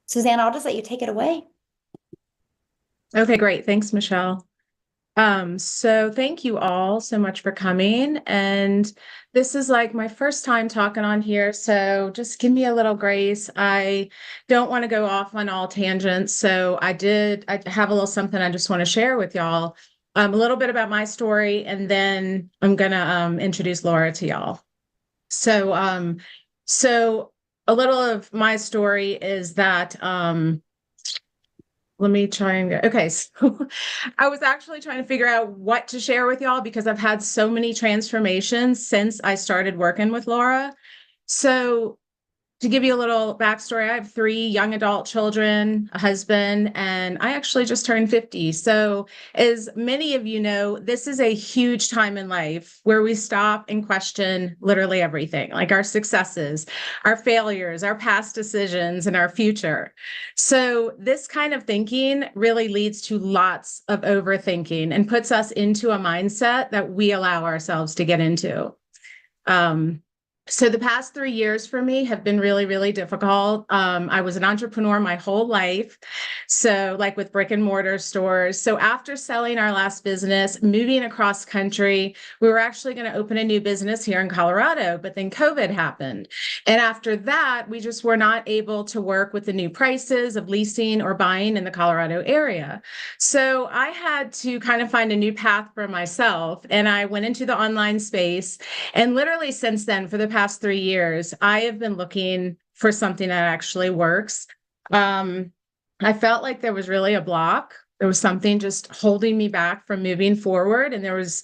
Suzanne, I'll just let you take it away. Okay, great. Thanks, Michelle. So thank you all so much for coming. And this is like my first time talking on here, so just give me a little grace. I don't want to go off on all tangents. I have a little something I just want to share with y'all. A little bit about my story, and then I'm gonna introduce Laura to y'all. So um, so a little of my story is that let me try and go. Okay, so I was actually trying to figure out what to share with y'all because I've had so many transformations since I started working with Laura. So to give you a little backstory, I have three young adult children, a husband, and I actually just turned 50. So, as many of you know, this is a huge time in life where we stop and question literally everything, like our successes, our failures, our past decisions, and our future. So, this kind of thinking really leads to lots of overthinking and puts us into a mindset that we allow ourselves to get into. Um, so the past 3 years for me have been really, really difficult. I was an entrepreneur my whole life. So like with brick and mortar stores. So after selling our last business, moving across country, we were actually going to open a new business here in Colorado, but then COVID happened. And after that, we just were not able to work with the new prices of leasing or buying in the Colorado area. So I had to kind of find a new path for myself. And I went into the online space, and literally since then, for the past 3 years, I have been looking for something that actually works. Um, I felt like there was really a block. There was something just holding me back from moving forward. And there was,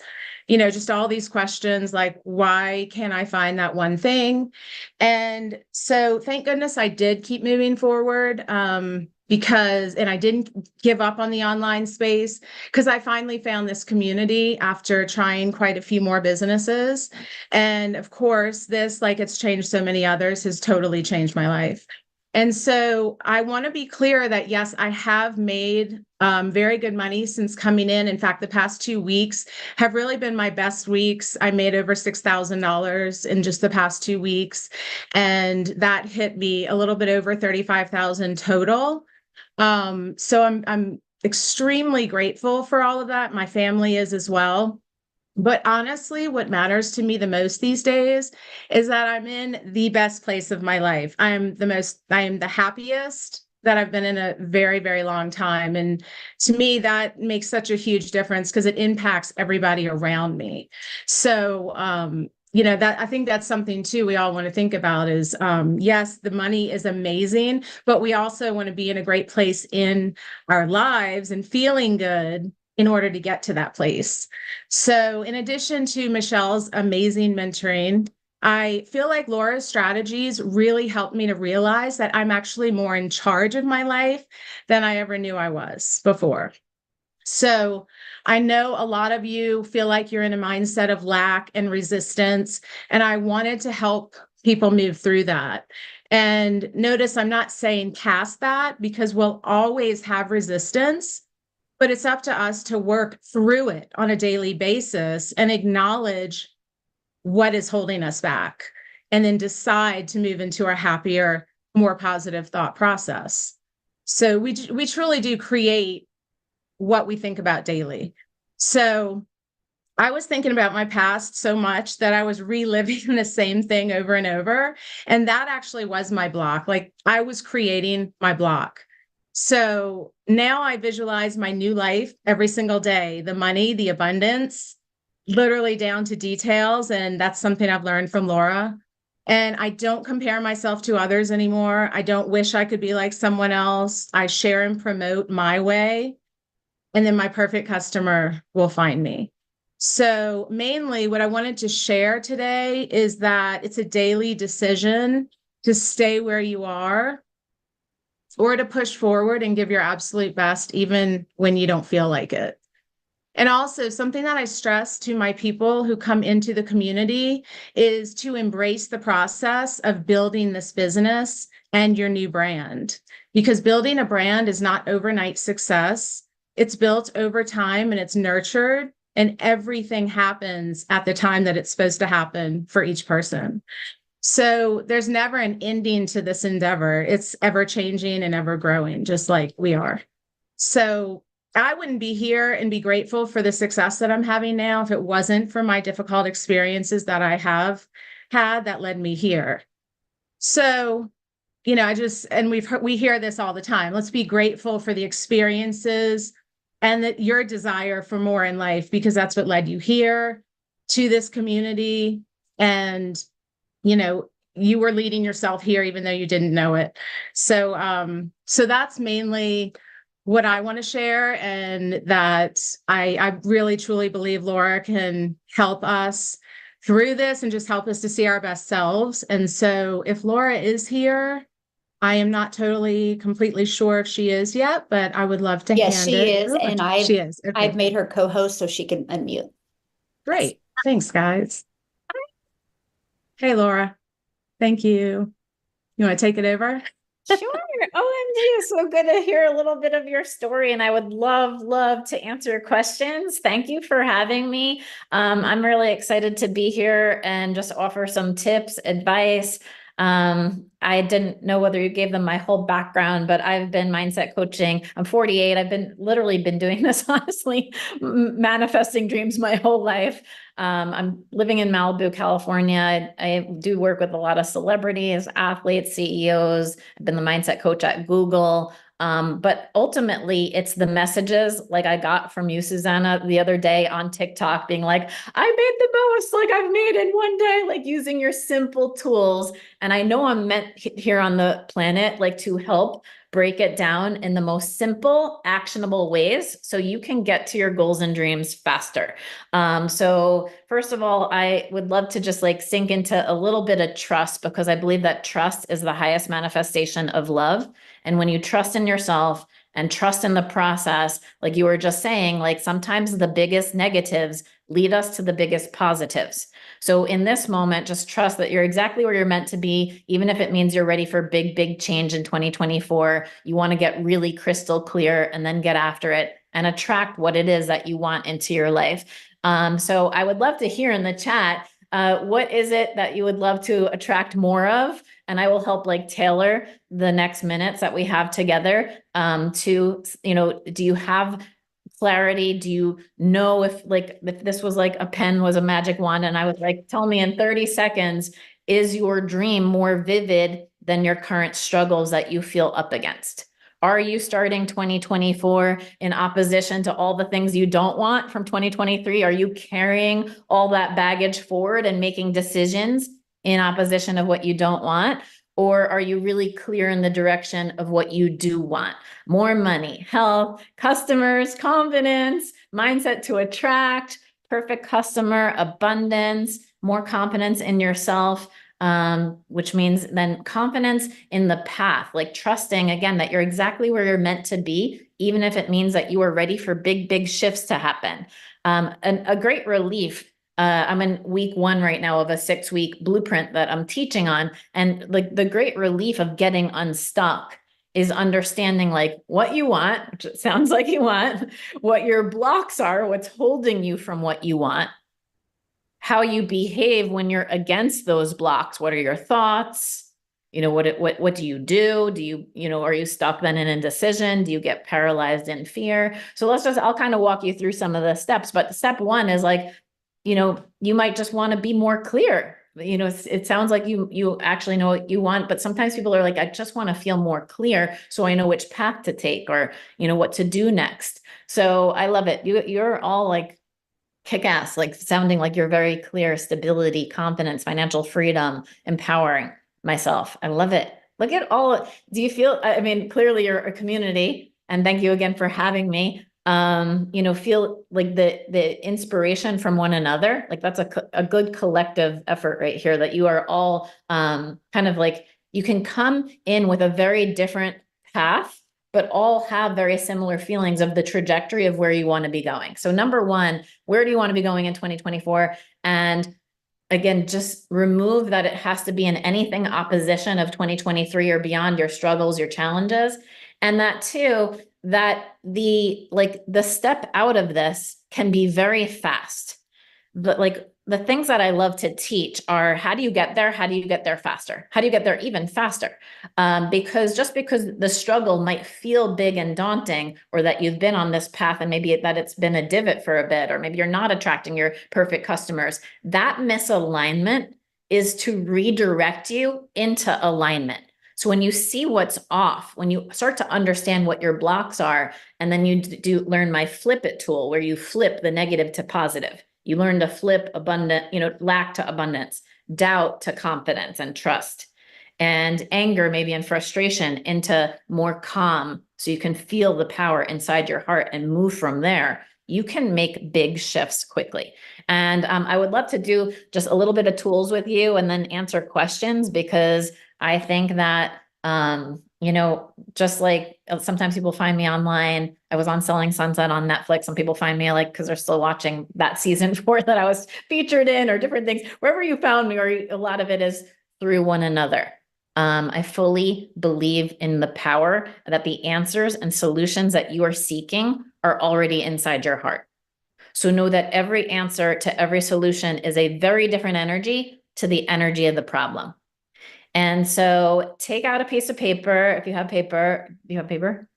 just all these questions like, why can't I find that one thing? And so thank goodness I did keep moving forward. And I didn't give up on the online space because I finally found this community after trying quite a few more businesses. And of course, this, like it's changed so many others, has totally changed my life. And so I want to be clear that yes, I have made very good money since coming in. In fact, the past 2 weeks have really been my best weeks. I made over $6,000 in just the past 2 weeks, and that hit me a little bit over 35,000 total. So I'm extremely grateful for all of that. My family is as well. But honestly, what matters to me the most these days is that I'm in the best place of my life. I am the happiest that I've been in a very, very long time. And to me, that makes such a huge difference because it impacts everybody around me. That I think that's something too we all want to think about is yes, the money is amazing, but we also want to be in a great place in our lives and feeling good in order to get to that place. So, in addition to Michelle's amazing mentoring, I feel like Laura's strategies really helped me to realize that I'm actually more in charge of my life than I ever knew I was before. So, I know a lot of you feel like you're in a mindset of lack and resistance, and I wanted to help people move through that. And notice I'm not saying cast that because we'll always have resistance, but it's up to us to work through it on a daily basis and acknowledge what is holding us back, and then decide to move into a happier, more positive thought process. So we truly do create what we think about daily. So I was thinking about my past so much that I was reliving the same thing over and over. And that actually was my block. Like I was creating my block. So now I visualize my new life every single day, the money, the abundance, literally down to details. And that's something I've learned from Laura. And I don't compare myself to others anymore. I don't wish I could be like someone else. I share and promote my way, and then my perfect customer will find me. So, mainly, what I wanted to share today is that it's a daily decision to stay where you are or to push forward and give your absolute best, even when you don't feel like it. And also, something that I stress to my people who come into the community is to embrace the process of building this business and your new brand, because building a brand is not overnight success. It's built over time and it's nurtured, and everything happens at the time that it's supposed to happen for each person. So there's never an ending to this endeavor. It's ever changing and ever growing, just like we are. So I wouldn't be here and be grateful for the success that I'm having now if it wasn't for my difficult experiences that I have had that led me here. So, and we hear this all the time. Let's be grateful for the experiences and that your desire for more in life, because that's what led you here to this community. And, you were leading yourself here, even though you didn't know it. So that's mainly what I want to share, and that I really truly believe Laura can help us through this and just help us to see our best selves. And so if Laura is here, I am not totally completely sure if she is yet, but I would love to Yes, hand she it is. over. And She is. I've Okay, made her co-host so she can unmute. Yes. great. Thanks, guys. Hey, Laura. Thank you. You want to take it over? Sure. OMG, so good to hear a little bit of your story. And I would love to answer your questions. Thank you for having me. I'm really excited to be here and just offer some tips, advice. I didn't know whether you gave them my whole background, but I've been mindset coaching. I'm 48. I've been literally been doing this, honestly, manifesting dreams my whole life. I'm living in Malibu, California. I do work with a lot of celebrities, athletes, CEOs. I've been the mindset coach at Google. But ultimately, it's the messages like I got from you, Susanna, the other day on TikTok being like, I made the most like I've made in one day, like using your simple tools. And I know I'm meant here on the planet, like to help break it down in the most simple, actionable ways so you can get to your goals and dreams faster. So first of all, I would love to just like sink into a little bit of trust, because I believe that trust is the highest manifestation of love. And when you trust in yourself and trust in the process, like you were just saying, like sometimes the biggest negatives lead us to the biggest positives. So in this moment, just trust that you're exactly where you're meant to be, even if it means you're ready for big change in 2024. You want to get really crystal clear and then get after it and attract what it is that you want into your life. So I would love to hear in the chat, what is it that you would love to attract more of? And I will help like tailor the next minutes that we have together to, do you have clarity? Do you know if this was like a pen was a magic wand and I was like, tell me in 30 seconds, is your dream more vivid than your current struggles that you feel up against? Are you starting 2024 in opposition to all the things you don't want from 2023? Are you carrying all that baggage forward and making decisions in opposition of what you don't want? Or are you really clear in the direction of what you do want? More money, health, customers, confidence, mindset to attract, perfect customer, abundance, more confidence in yourself, which means then confidence in the path, like trusting again that you're exactly where you're meant to be, even if it means that you are ready for big shifts to happen. And a great relief. I'm in week 1 right now of a 6-week blueprint that I'm teaching on. And like the great relief of getting unstuck is understanding like what you want, which it sounds like you want, what your blocks are, what's holding you from what you want, how you behave when you're against those blocks. What are your thoughts? What do you do? Do you, are you stuck then in indecision? Do you get paralyzed in fear? So I'll kind of walk you through some of the steps, but step 1 is like, you might just want to be more clear. It sounds like you actually know what you want, but sometimes people are like, I just want to feel more clear so I know which path to take or, what to do next. So I love it. You're all like kick ass, like sounding like you're very clear, stability, confidence, financial freedom, empowering myself. I love it. Look at all, do you feel, I mean, clearly you're a community, and thank you again for having me. Feel like the inspiration from one another. Like that's a good collective effort right here, that you are all kind of like, you can come in with a very different path, but all have very similar feelings of the trajectory of where you want to be going. So number 1, where do you want to be going in 2024? And again, just remove that it has to be in anything opposition of 2023 or beyond, your struggles, your challenges. And that too, that the step out of this can be very fast. But like the things that I love to teach are how do you get there? How do you get there faster? How do you get there even faster? Because just because the struggle might feel big and daunting, or that you've been on this path and maybe that it's been a divot for a bit, or maybe you're not attracting your perfect customers, that misalignment is to redirect you into alignment. So when you see what's off, when you start to understand what your blocks are, and then you do learn my flip it tool where you flip the negative to positive. You learn to flip abundant, lack to abundance, doubt to confidence and trust, and anger, maybe and frustration into more calm. So you can feel the power inside your heart and move from there. You can make big shifts quickly. And I would love to do just a little bit of tools with you and then answer questions, because I think that, just like sometimes people find me online. I was on Selling Sunset on Netflix. Some people find me like, because they're still watching that season 4 that I was featured in, or different things, wherever you found me, or a lot of it is through one another. I fully believe in the power that the answers and solutions that you are seeking are already inside your heart. So know that every answer to every solution is a very different energy to the energy of the problem. And so take out a piece of paper if you have paper. Do you have paper?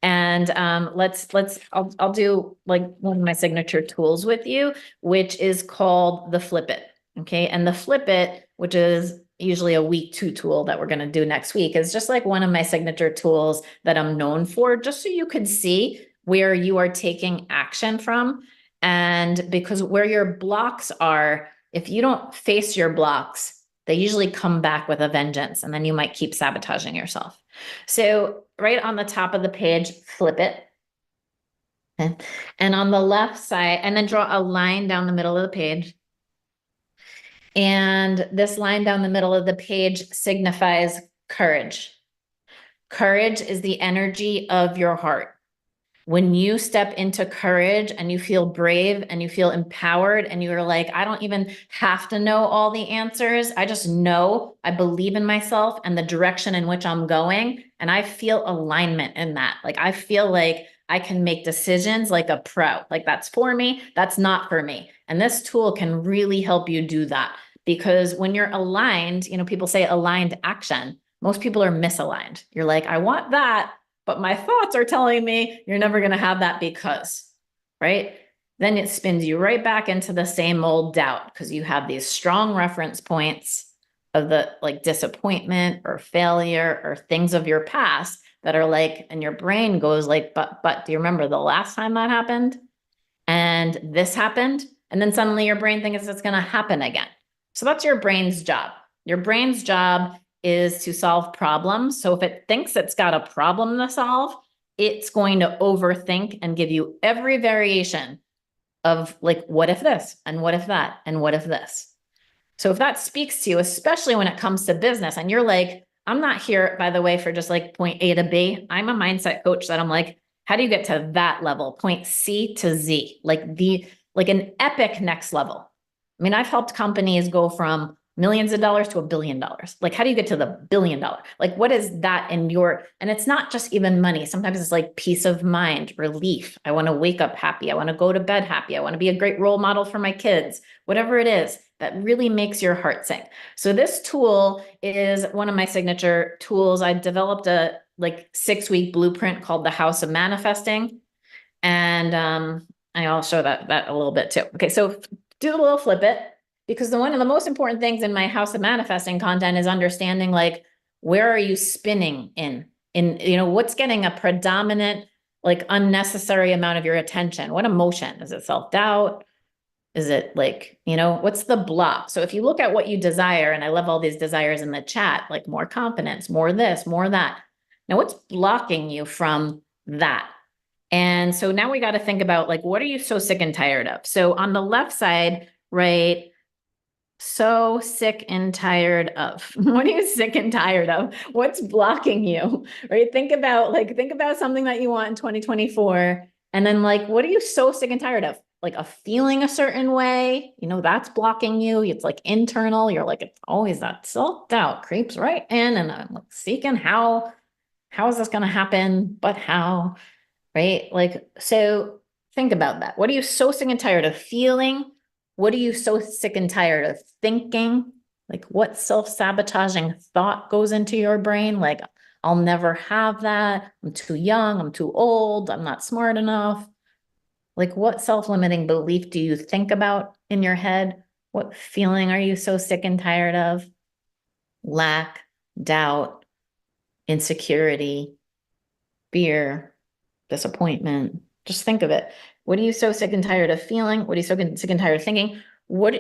And I'll do like one of my signature tools with you, which is called the Flip It. Okay. And the Flip It, which is usually a week 2 tool that we're going to do next week, is just like one of my signature tools that I'm known for, just so you could see where you are taking action from. And because where your blocks are, if you don't face your blocks, they usually come back with a vengeance, and then you might keep sabotaging yourself. So right on the top of the page, flip it. Okay. And on the left side, and then draw a line down the middle of the page. And this line down the middle of the page signifies courage. Courage is the energy of your heart. When you step into courage and you feel brave and you feel empowered and you're like, I don't even have to know all the answers. I just know I believe in myself and the direction in which I'm going. And I feel alignment in that. Like, I feel like I can make decisions like a pro, like that's for me, that's not for me. And this tool can really help you do that, because when you're aligned, people say aligned action. Most people are misaligned. You're like, I want that, but my thoughts are telling me you're never going to have that because, right? Then it spins you right back into the same old doubt, because you have these strong reference points of the like disappointment or failure or things of your past that are like, and your brain goes like, but do you remember the last time that happened? And this happened. And then suddenly your brain thinks it's going to happen again. So that's your brain's job. Your brain's job is to solve problems. So if it thinks it's got a problem to solve, it's going to overthink and give you every variation of like, what if this, and what if that, and what if this? So if that speaks to you, especially when it comes to business, and you're like, I'm not here, by the way, for just like point A to B. I'm a mindset coach that I'm like, how do you get to that level? Point C to Z, like an epic next level. I mean, I've helped companies go from millions of dollars to $1 billion. Like, how do you get to the $1 billion? Like, what is that in your, and it's not just even money. Sometimes it's like peace of mind, relief. I want to wake up happy. I want to go to bed happy. I want to be a great role model for my kids, whatever it is that really makes your heart sing. So this tool is one of my signature tools. I developed a like 6-week blueprint called the House of Manifesting. And I'll show that a little bit too. Okay, so do the little flip it, because one of the most important things in my House of Manifesting content is understanding like, where are you spinning in what's getting a predominant, like unnecessary amount of your attention? What emotion? Is it self-doubt? Is it like, what's the block? So if you look at what you desire, and I love all these desires in the chat, like more confidence, more this, more that. Now, what's blocking you from that? And so now we got to think about like, what are you so sick and tired of? So on the left side, right? So sick and tired of. What are you sick and tired of? What's blocking you? Right? Think about something that you want in 2024. And then like, what are you so sick and tired of? Like a feeling a certain way, that's blocking you. It's like internal. You're like, it's always that self-doubt creeps right in. And I'm like seeking how is this going to happen? But how? Right? Like, so think about that. What are you so sick and tired of feeling? What are you so sick and tired of thinking? Like, what self-sabotaging thought goes into your brain? Like, I'll never have that. I'm too young. I'm too old. I'm not smart enough. Like, what self-limiting belief do you think about in your head? What feeling are you so sick and tired of? Lack, doubt, insecurity, fear, disappointment. Just think of it. What are you so sick and tired of feeling? What are you so sick and tired of thinking?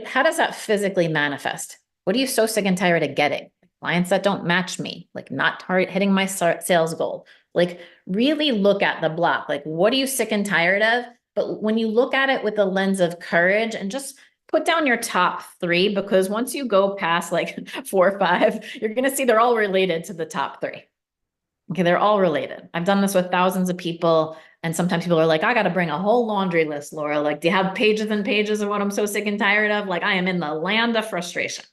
How does that physically manifest? What are you so sick and tired of getting? Clients that don't match me, like not hitting my sales goal. Like, really look at the block. Like, what are you sick and tired of? But when you look at it with the lens of courage, and just put down your top three, because once you go past like 4 or 5, you're going to see they're all related to the top three. Okay, they're all related. I've done this with thousands of people, and sometimes people are like, I got to bring a whole laundry list, Laura. Like, do you have pages and pages of what I'm so sick and tired of? Like, I am in the land of frustration.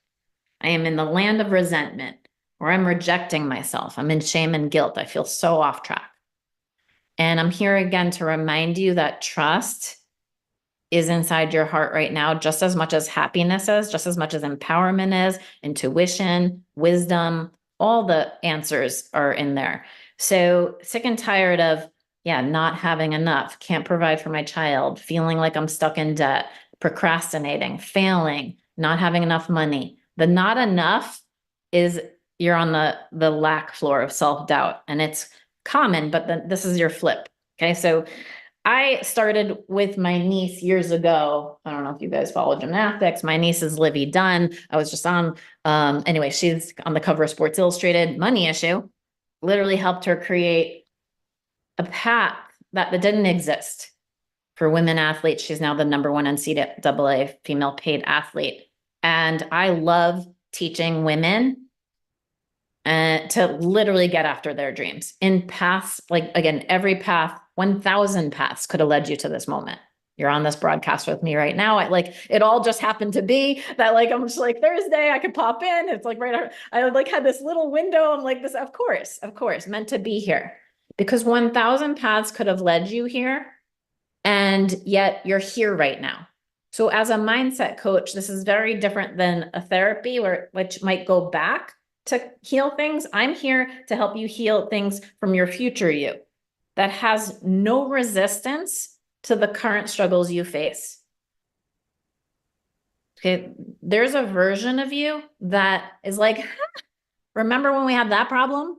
I am in the land of resentment, or I'm rejecting myself. I'm in shame and guilt. I feel so off track. And I'm here again to remind you that trust is inside your heart right now, just as much as happiness is, just as much as empowerment is, intuition, wisdom, all the answers are in there. So sick and tired of, yeah, not having enough, can't provide for my child, feeling like I'm stuck in debt, procrastinating, failing, not having enough money. The not enough is, you're on the lack floor of self-doubt, and it's common, but then this is your flip. Okay, so I started with my niece years ago. I don't know if you guys follow gymnastics. My niece is Livy Dunn. I was just on, anyway, she's on the cover of Sports Illustrated. Money issue. Literally helped her create a path that didn't exist for women athletes. She's now the #1 NCAA female paid athlete. And I love teaching women to literally get after their dreams in paths. Like, again, every path, 1,000 paths could have led you to this moment. You're on this broadcast with me right now. It all just happened to be that, like, I'm just like, Thursday, I could pop in. It's like, right. I like had this little window. I'm like, this, of course, meant to be here, because 1,000 paths could have led you here. And yet you're here right now. So as a mindset coach, this is very different than a therapy, which might go back to heal things. I'm here to help you heal things from your future you that has no resistance to the current struggles you face. Okay, there's a version of you that is like, remember when we had that problem?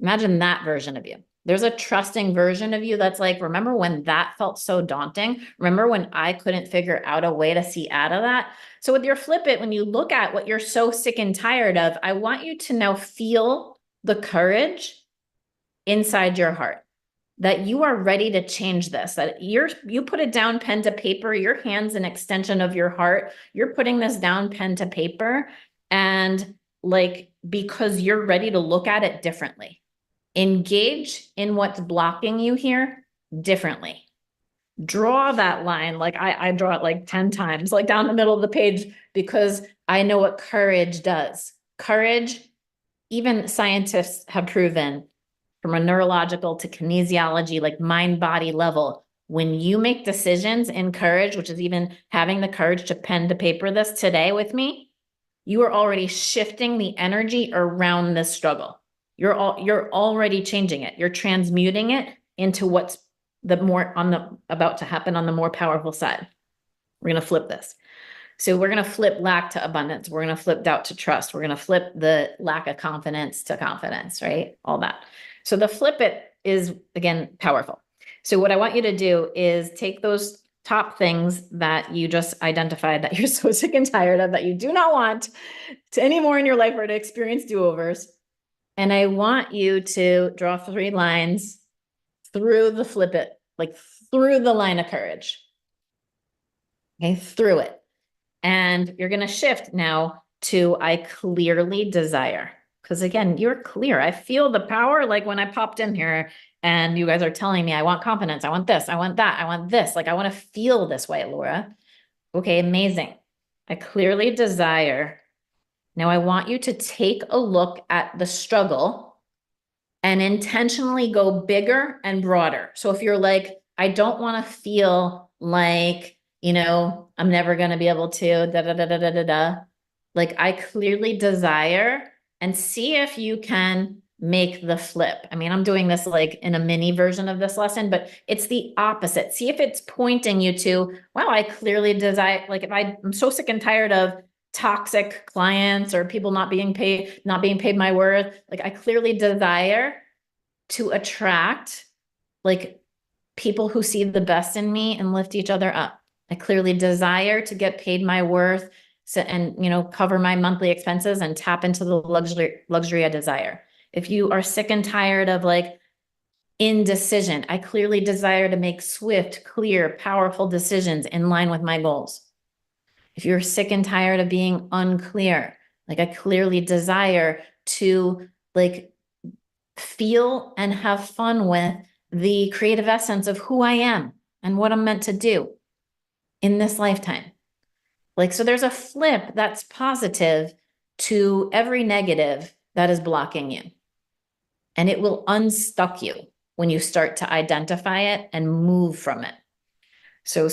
Imagine that version of you. There's a trusting version of you that's like, remember when that felt so daunting? Remember when I couldn't figure out a way to see out of that? So with your flip it, when you look at what you're so sick and tired of, I want you to now feel the courage inside your heart that you are ready to change this, that you put it down pen to paper, your hand's an extension of your heart. You're putting this down pen to paper, and like, because you're ready to look at it differently. Engage in what's blocking you here differently. Draw that line. Like I draw it like 10 times, like down the middle of the page, because I know what courage does. Courage, even scientists have proven, from a neurological to kinesiology, like mind body level, when you make decisions in courage, which is even having the courage to pen to paper this today with me, you are already shifting the energy around this struggle. You're already changing it. You're transmuting it into what's about to happen on the more powerful side. We're going to flip this. So we're going to flip lack to abundance. We're going to flip doubt to trust. We're going to flip the lack of confidence to confidence, right? All that. So the flip it is, again, powerful. So what I want you to do is take those top things that you just identified that you're so sick and tired of, that you do not want to anymore in your life, or to experience do-overs. And I want you to draw 3 lines through the flip it, like through the line of courage. Okay, through it. And you're going to shift now to I clearly desire. Because again, you're clear. I feel the power. Like when I popped in here and you guys are telling me, I want confidence. I want this. I want that. I want this. Like, I want to feel this way, Laura. Okay, amazing. I clearly desire. Now I want you to take a look at the struggle and intentionally go bigger and broader. So if you're like, I don't want to feel like I'm never going to be able to da da da da da da da. Like I clearly desire, and see if you can make the flip. I mean, I'm doing this like in a mini version of this lesson, but it's the opposite. See if it's pointing you to, wow, I clearly desire, like if I'm so sick and tired of toxic clients or people not being paid my worth. Like I clearly desire to attract like people who see the best in me and lift each other up. I clearly desire to get paid my worth, so, and cover my monthly expenses and tap into the luxury I desire. If you are sick and tired of like indecision, I clearly desire to make swift, clear, powerful decisions in line with my goals. If you're sick and tired of being unclear, like I clearly desire to like feel and have fun with the creative essence of who I am and what I'm meant to do in this lifetime. Like, so there's a flip that's positive to every negative that is blocking you. And it will unstuck you when you start to identify it and move from it. So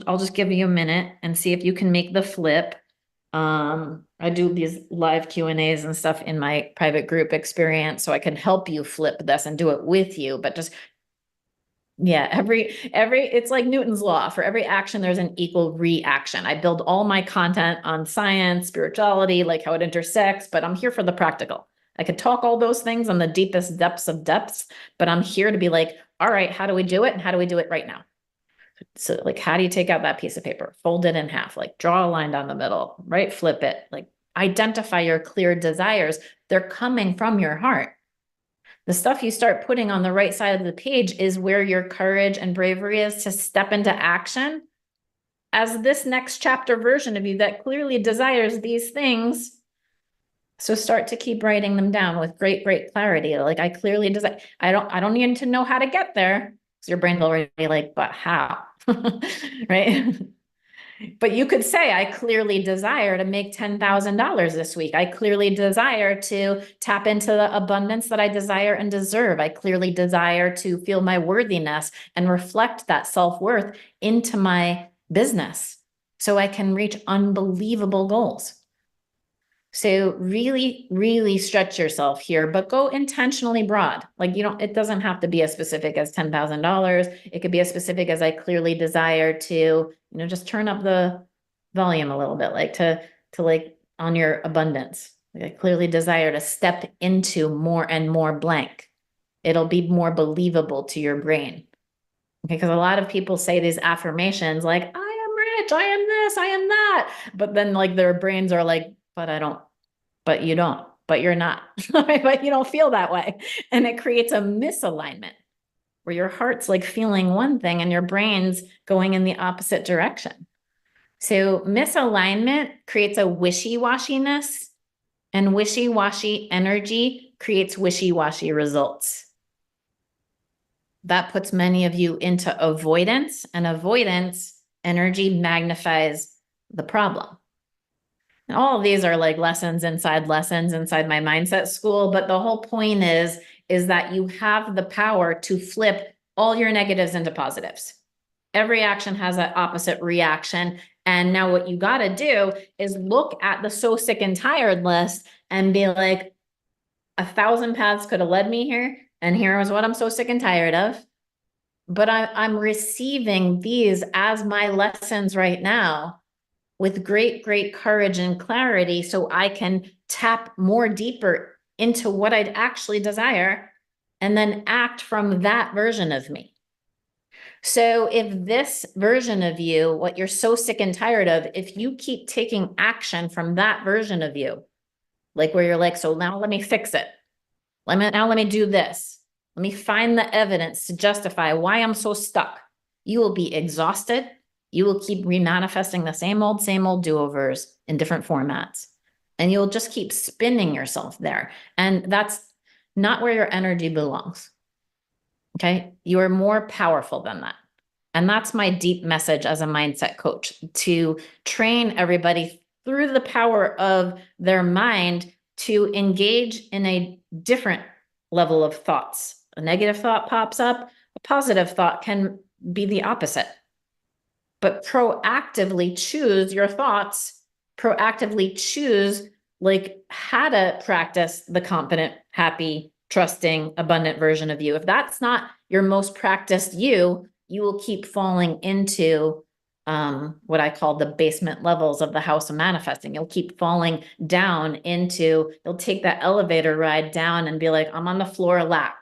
I'll just give you a minute and see if you can make the flip. I do these live Q&As and stuff in my private group experience, so I can help you flip this and do it with you. But just, yeah, it's like Newton's law. For every action, there's an equal reaction. I build all my content on science, spirituality, like how it intersects, but I'm here for the practical. I could talk all those things on the deepest depths of depths, but I'm here to be like, all right, how do we do it? And how do we do it right now? So like, how do you take out that piece of paper, fold it in half, like draw a line down the middle, right? Flip it, like identify your clear desires. They're coming from your heart. The stuff you start putting on the right side of the page is where your courage and bravery is to step into action as this next chapter version of you that clearly desires these things. So start to keep writing them down with great, great clarity. Like I clearly desire, I don't need to know how to get there. Because your brain's already like, but how? Right? But you could say, I clearly desire to make $10,000 this week. I clearly desire to tap into the abundance that I desire and deserve. I clearly desire to feel my worthiness and reflect that self-worth into my business so I can reach unbelievable goals. So really, really stretch yourself here, but go intentionally broad. Like it doesn't have to be as specific as $10,000. It could be as specific as I clearly desire to, just turn up the volume a little bit, like to like on your abundance. Like I clearly desire to step into more and more blank. It'll be more believable to your brain. Okay, because a lot of people say these affirmations like, I am rich, I am this, I am that. But then like their brains are like, but I don't, but you don't, but you're not, but you don't feel that way. And it creates a misalignment where your heart's like feeling one thing and your brain's going in the opposite direction. So misalignment creates a wishy-washiness, and wishy-washy energy creates wishy-washy results. That puts many of you into avoidance, and avoidance energy magnifies the problem. And all of these are like lessons inside my mindset school. But the whole point is that you have the power to flip all your negatives into positives. Every action has an opposite reaction. And now what you got to do is look at the so sick and tired list and be like, 1,000 paths could have led me here. And here is what I'm so sick and tired of. But I'm receiving these as my lessons right now with great, great courage and clarity so I can tap more deeper into what I'd actually desire and then act from that version of me. So if this version of you, what you're so sick and tired of, if you keep taking action from that version of you, like where you're like, so now let me fix it. Let me do this. Let me find the evidence to justify why I'm so stuck. You will be exhausted. You will keep remanifesting the same old do-overs in different formats. And you'll just keep spinning yourself there. And that's not where your energy belongs. Okay. You are more powerful than that. And that's my deep message as a mindset coach, to train everybody through the power of their mind to engage in a different level of thoughts. A negative thought pops up, a positive thought can be the opposite. but proactively choose your thoughts, proactively choose like how to practice the confident, happy, trusting, abundant version of you. If that's not your most practiced you, you will keep falling into what I call the basement levels of the house of manifesting. You'll keep falling down into, you'll take that elevator ride down and be like, I'm on the floor of lack.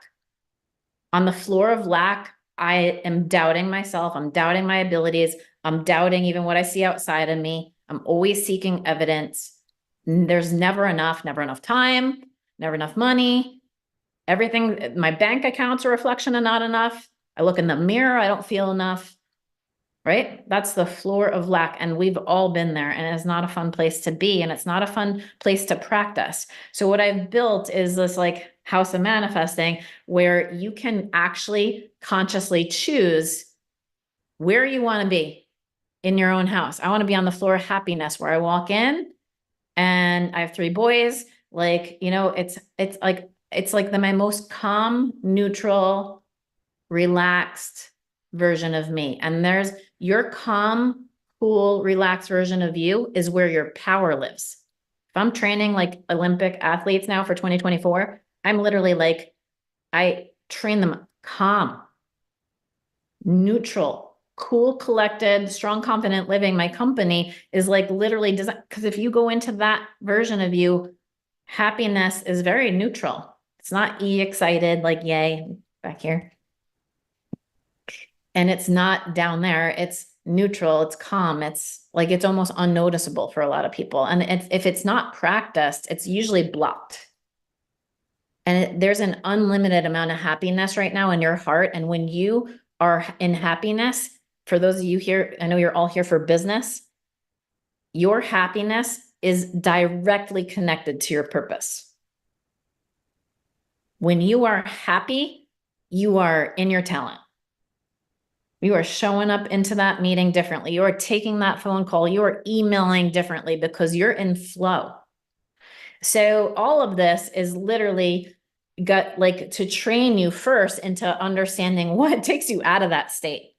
On the floor of lack, I am doubting myself. I'm doubting my abilities. I'm doubting even what I see outside of me. I'm always seeking evidence. There's never enough time, never enough money. Everything, my bank account's a reflection of not enough. I look in the mirror, I don't feel enough, right? That's the floor of lack. And we've all been there, and it's not a fun place to be. And it's not a fun place to practice. So what I've built is this like house of manifesting where you can actually consciously choose where you want to be in your own house. I want to be on the floor of happiness where I walk in and I have 3 boys. Like, you know, it's like my most calm, neutral, relaxed version of me. And there's your calm, cool, relaxed version of you is where your power lives. If I'm training like Olympic athletes now for 2024, I'm literally like, I train them calm, neutral, cool, collected, strong, confident living. My company is like literally designed, because if you go into that version of you, happiness is very neutral. It's not excited, like yay, back here. And it's not down there. It's neutral. It's calm. It's like, it's almost unnoticeable for a lot of people. And if it's not practiced, it's usually blocked. And there's an unlimited amount of happiness right now in your heart. And when you are in happiness, for those of you here, I know you're all here for business, your happiness is directly connected to your purpose. When you are happy, you are in your talent. You are showing up into that meeting differently. You are taking that phone call. You are emailing differently because you're in flow. So all of this is literally got like to train you first into understanding what takes you out of that state.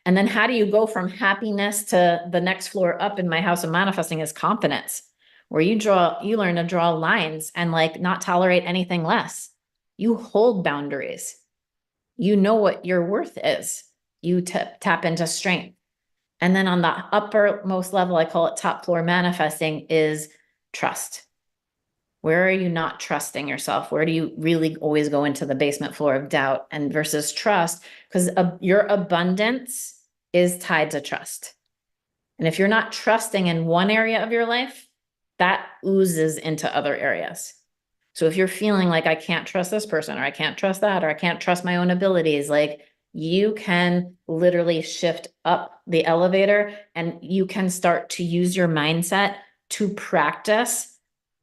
And then how do you go from happiness to the next floor up in my house of manifesting is confidence, where you learn to draw lines and like not tolerate anything less. You hold boundaries. You know what your worth is. You tap into strength. And then on the uppermost level, I call it top floor manifesting, is trust. Where are you not trusting yourself? Where do you really always go into the basement floor of doubt and versus trust? Because your abundance is tied to trust. And if you're not trusting in one area of your life, that oozes into other areas. So if you're feeling like I can't trust this person, or I can't trust that, or I can't trust my own abilities, like you can literally shift up the elevator and you can start to use your mindset to practice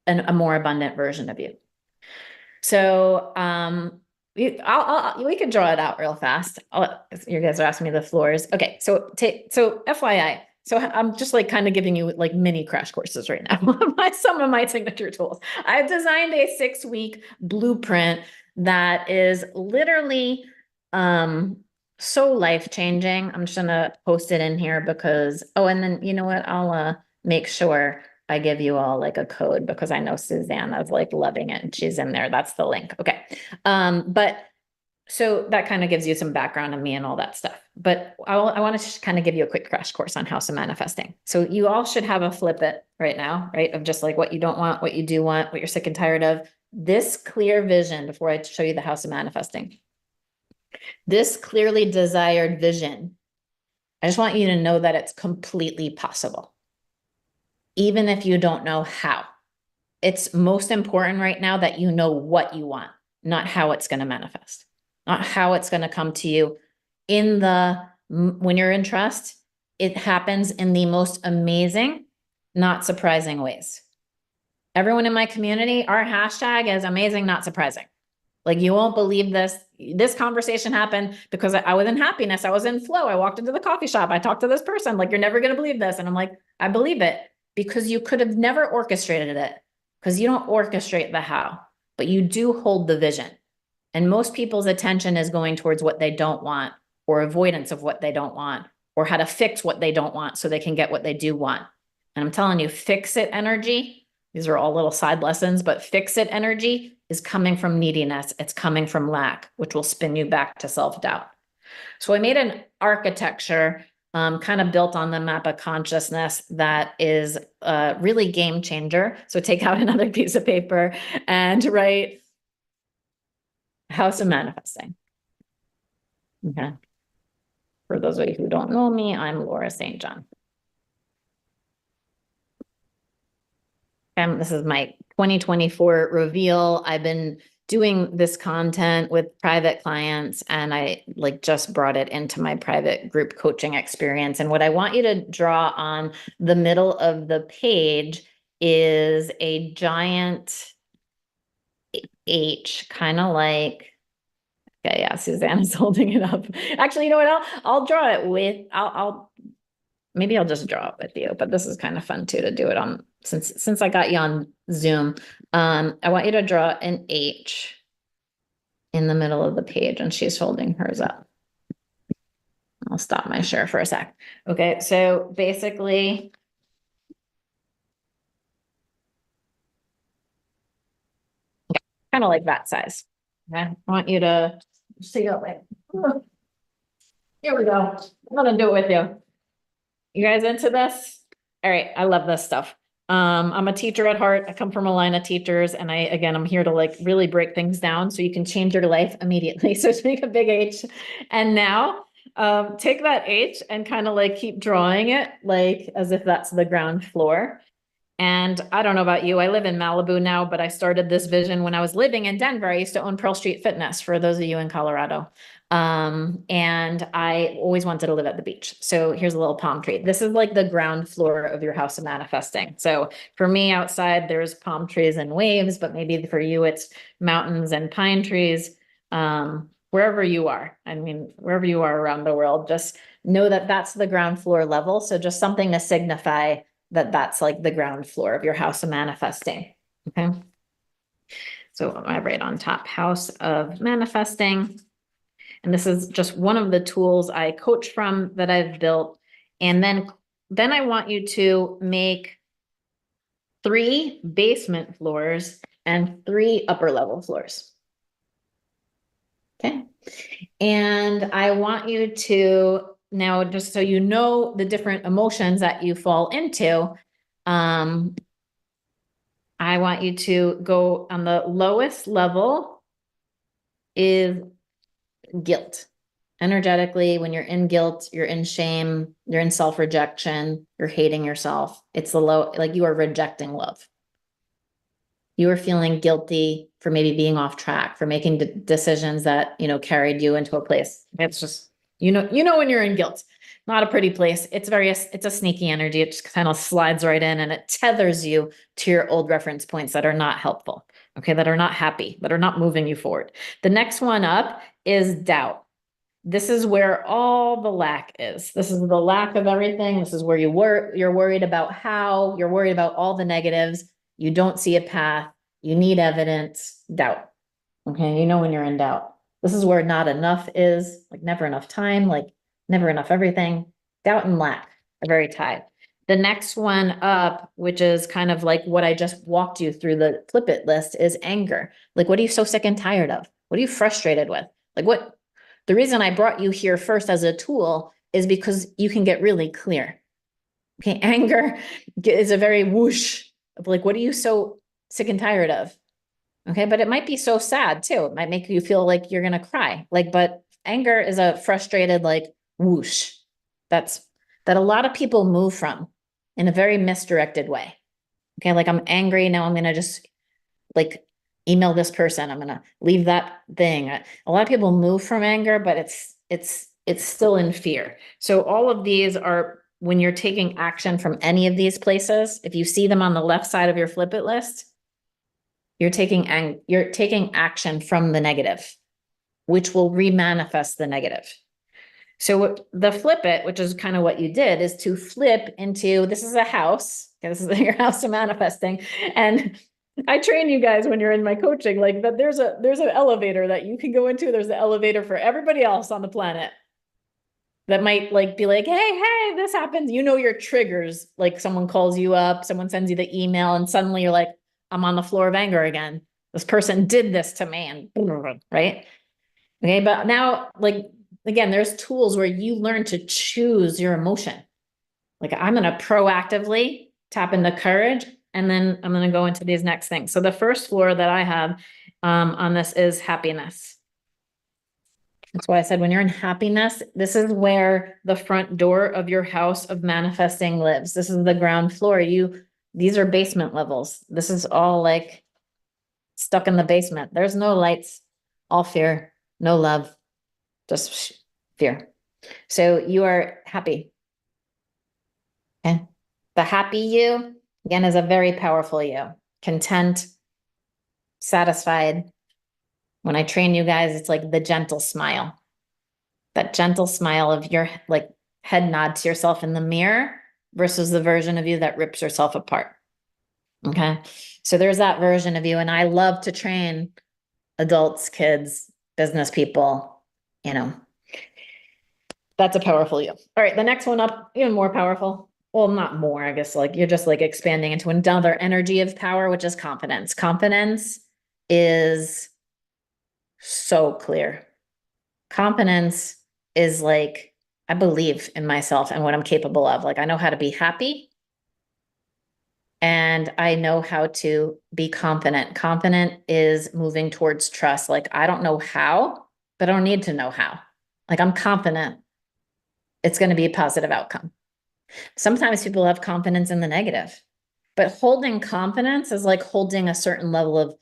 a more abundant version of you. So we could draw it out real fast. You guys are asking me the floors. Okay, so FYI. So I'm just like kind of giving you like mini crash courses right now. Some of my signature tools. I've designed a 6-week blueprint that is literally so life-changing. I'm just gonna post it in here because, oh, and then you know what? I'll make sure I give you all like a code because I know Susanna's like loving it and she's in there. That's the link. Okay. But so that kind of gives you some background on me and all that stuff. But I want to kind of give you a quick crash course on house of manifesting. So you all should have a flip it right now, right? Of just like what you don't want, what you do want, what you're sick and tired of. This clear vision before I show you the house of manifesting. This clearly desired vision. I just want you to know that it's completely possible. Even if you don't know how. It's most important right now that you know what you want, not how it's going to manifest, not how it's going to come to you. When you're in trust, it happens in the most amazing, not surprising ways. Everyone in my community, our hashtag is amazing, not surprising. Like you won't believe this. This conversation happened because I was in happiness. I was in flow. I walked into the coffee shop. I talked to this person. Like, you're never going to believe this. And I'm like, I believe it because you could have never orchestrated it because you don't orchestrate the how, but you do hold the vision. And most people's attention is going towards what they don't want or avoidance of what they don't want or how to fix what they don't want so they can get what they do want. And I'm telling you, fix it energy, these are all little side lessons, but fix it energy is coming from neediness. It's coming from lack, which will spin you back to self-doubt. So I made an architecture kind of built on the map of consciousness that is a really game changer. So take out another piece of paper and write House of Manifesting. Okay. For those of you who don't know me, I'm Laura St. John. And this is my 2024 reveal. I've been doing this content with private clients, and I just brought it into my private group coaching experience. And what I want you to draw on the middle of the page is a giant H, kind of like, okay, yeah, Susanna's holding it up. Actually, you know what? I'll draw it with, maybe I'll just draw it with you, but this is kind of fun too, to do it on, since I got you on Zoom. I want you to draw an H in the middle of the page, and she's holding hers up. I'll stop my share for a sec. Okay, so basically, kind of like that size. Okay, I want you to see it like, here we go. I'm gonna do it with you. You guys into this? All right, I love this stuff. I'm a teacher at heart. I come from a line of teachers, and I'm here to really break things down so you can change your life immediately. So make a big H. And now take that H and kind of keep drawing it as if that's the ground floor. And I don't know about you, I live in Malibu now, but I started this vision when I was living in Denver. I used to own Pearl Street Fitness, for those of you in Colorado. And I always wanted to live at the beach. So here's a little palm tree. This is like the ground floor of your house of manifesting. So for me, outside, there's palm trees and waves, but maybe for you, it's mountains and pine trees. Wherever you are, wherever you are around the world, just know that that's the ground floor level. So just something to signify that that's the ground floor of your house of manifesting. Okay. So I write on top, house of manifesting. And this is just one of the tools I coach from that I've built. And then I want you to make 3 basement floors and 3 upper level floors. Okay. And I want you to now, just so you know the different emotions that you fall into, I want you to go on the lowest level is guilt. Energetically, when you're in guilt, you're in shame, you're in self-rejection, you're hating yourself. It's the low, you are rejecting love. You are feeling guilty for maybe being off track, for making decisions that, carried you into a place. It's just, when you're in guilt, not a pretty place. It's a sneaky energy. It just kind of slides right in, and it tethers you to your old reference points that are not helpful. Okay. That are not happy, that are not moving you forward. The next one up is doubt. This is where all the lack is. This is the lack of everything. This is where you're worried about how, you're worried about all the negatives. You don't see a path. You need evidence. Doubt. Okay. When you're in doubt, this is where not enough is, never enough time, never enough everything. Doubt and lack are very tied. The next one up, which is kind of what I just walked you through the flip it list, is anger. What are you so sick and tired of? What are you frustrated with? The reason I brought you here first as a tool is because you can get really clear. Okay. Anger is a very whoosh of what are you so sick and tired of? Okay. But it might be so sad too. It might make you feel like you're going to cry. But anger is a frustrated, whoosh. That a lot of people move from in a very misdirected way. Okay. I'm angry. Now I'm going to just email this person. I'm going to leave that thing. A lot of people move from anger, but it's still in fear. So all of these are, when you're taking action from any of these places, if you see them on the left side of your flip it list, you're taking action from the negative, which will remanifest the negative. So the flip it, which is kind of what you did, is to flip into, this is a house. Okay, this is your house of manifesting. And I train you guys when you're in my coaching, that there's an elevator that you can go into. There's an elevator for everybody else on the planet. that might like be like, hey, this happens. You know, your triggers, like someone calls you up, someone sends you the email, and suddenly you're like, I'm on the floor of anger again. This person did this to me, and right. Okay. But now, like, again, there's tools where you learn to choose your emotion. Like, I'm going to proactively tap into courage, and then I'm going to go into these next things. So the first floor that I have on this is happiness. That's why I said when you're in happiness, this is where the front door of your house of manifesting lives. This is the ground floor. These are basement levels. This is all like stuck in the basement. There's no lights, all fear, no love, just fear. So you are happy. Okay. The happy you, again, is a very powerful you. Content, satisfied. When I train you guys, it's like the gentle smile. That gentle smile of your like head nod to yourself in the mirror versus the version of you that rips yourself apart. Okay. So there's that version of you. And I love to train adults, kids, business people, you know, that's a powerful you. All right. The next one up, even more powerful. Well, not more, I guess, like you're just like expanding into another energy of power, which is confidence. Confidence is so clear. Confidence is like, I believe in myself and what I'm capable of. Like, I know how to be happy and I know how to be confident. Confident is moving towards trust. Like, I don't know how, but I don't need to know how. Like, I'm confident it's going to be a positive outcome. Sometimes people have confidence in the negative, but holding confidence is like holding a certain level of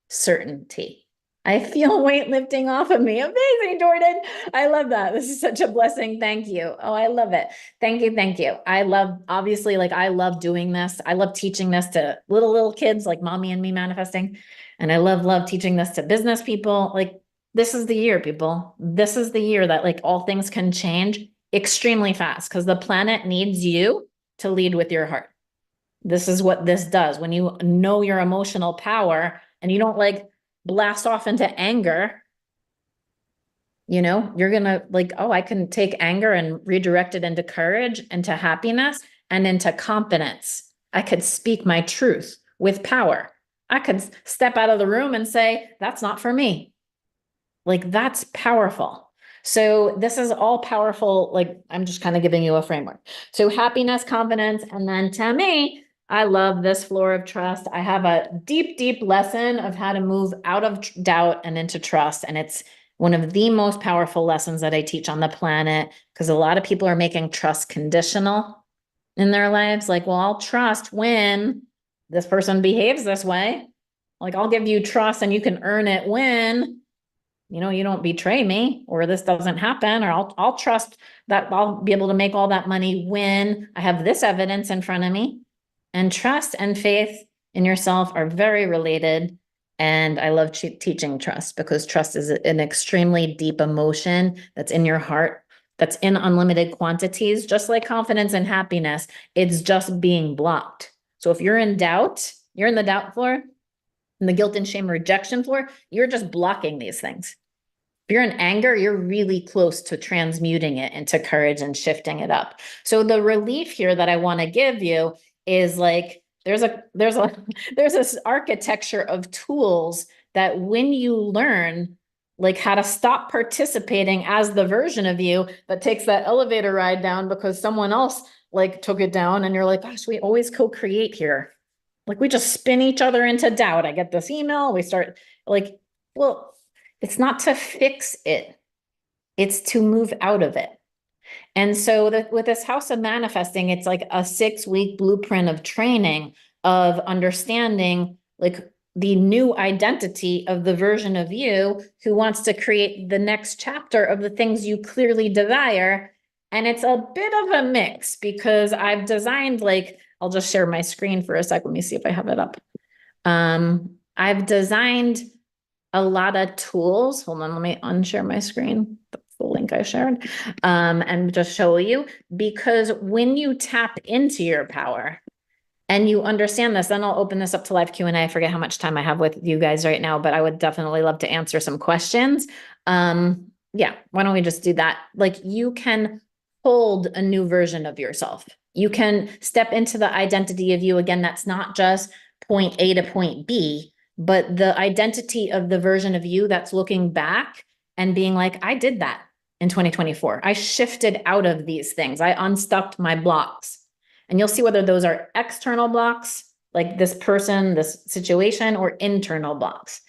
certainty. I feel weight lifting off of me. Amazing, Jordan. I love that. This is such a blessing. Thank you. Oh, I love it. Thank you. Thank you. I love, obviously, like I love doing this. I love teaching this to little kids like mommy and me manifesting. And I love teaching this to business people. Like, this is the year, people. This is the year that like all things can change extremely fast because the planet needs you to lead with your heart. This is what this does. When you know your emotional power and you don't like blast off into anger, you know, you're going to like, oh, I can take anger and redirect it into courage, into happiness, and into confidence. I could speak my truth with power. I could step out of the room and say, that's not for me. Like, that's powerful. So this is all powerful. Like, I'm just kind of giving you a framework. So happiness, confidence, and then to me, I love this floor of trust. I have a deep lesson of how to move out of doubt and into trust. And it's one of the most powerful lessons that I teach on the planet, because a lot of people are making trust conditional in their lives. Like, well, I'll trust when this person behaves this way. Like, I'll give you trust and you can earn it when, you know, you don't betray me, or this doesn't happen, or I'll trust that I'll be able to make all that money when I have this evidence in front of me. And trust and faith in yourself are very related. And I love teaching trust, because trust is an extremely deep emotion that's in your heart, that's in unlimited quantities, just like confidence and happiness. It's just being blocked. So if you're in doubt, you're in the doubt floor, in the guilt and shame rejection floor, you're just blocking these things. If you're in anger, you're really close to transmuting it into courage and shifting it up. So the relief here that I want to give you is like, there's this architecture of tools that when you learn like how to stop participating as the version of you that takes that elevator ride down because someone else like took it down, and you're like, gosh, we always co-create here. Like, we just spin each other into doubt. I get this email, we start like, well, it's not to fix it. It's to move out of it. And so with this house of manifesting, it's like a 6-week blueprint of training, of understanding like the new identity of the version of you who wants to create the next chapter of the things you clearly desire. And it's a bit of a mix, because I've designed, like, I'll just share my screen for a sec. Let me see if I have it up. I've designed a lot of tools. Hold on, let me unshare my screen. That's the link I shared. And just show you, because when you tap into your power and you understand this, then I'll open this up to live Q&A. I forget how much time I have with you guys right now, but I would definitely love to answer some questions. Yeah, why don't we just do that? Like, you can hold a new version of yourself. You can step into the identity of you again. That's not just point A to point B, but the identity of the version of you that's looking back and being like, I did that in 2024. I shifted out of these things. I unstuck my blocks. And you'll see whether those are external blocks, like this person, this situation, or internal blocks.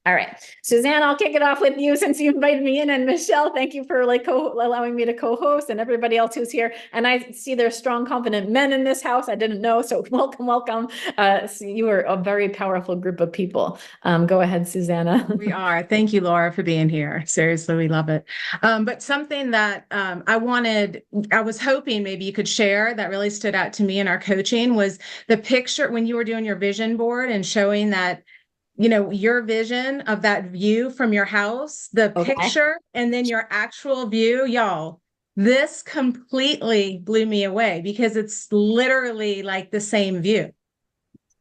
All right, Suzanne, I'll kick it off with you since you invited me in, and Michelle, thank you for allowing me to co-host, and everybody else who's here. And I see there's strong, confident men in this house. I didn't know, so welcome, welcome. So you are a very powerful group of people. Go ahead, Susanna. We are. Thank you, Laura, for being here. Seriously, we love it. But something that I was hoping maybe you could share that really stood out to me in our coaching was the picture when you were doing your vision board and showing that, your vision of that view from your house, the Okay. picture, and then your actual view, y'all. This completely blew me away because it's literally like the same view.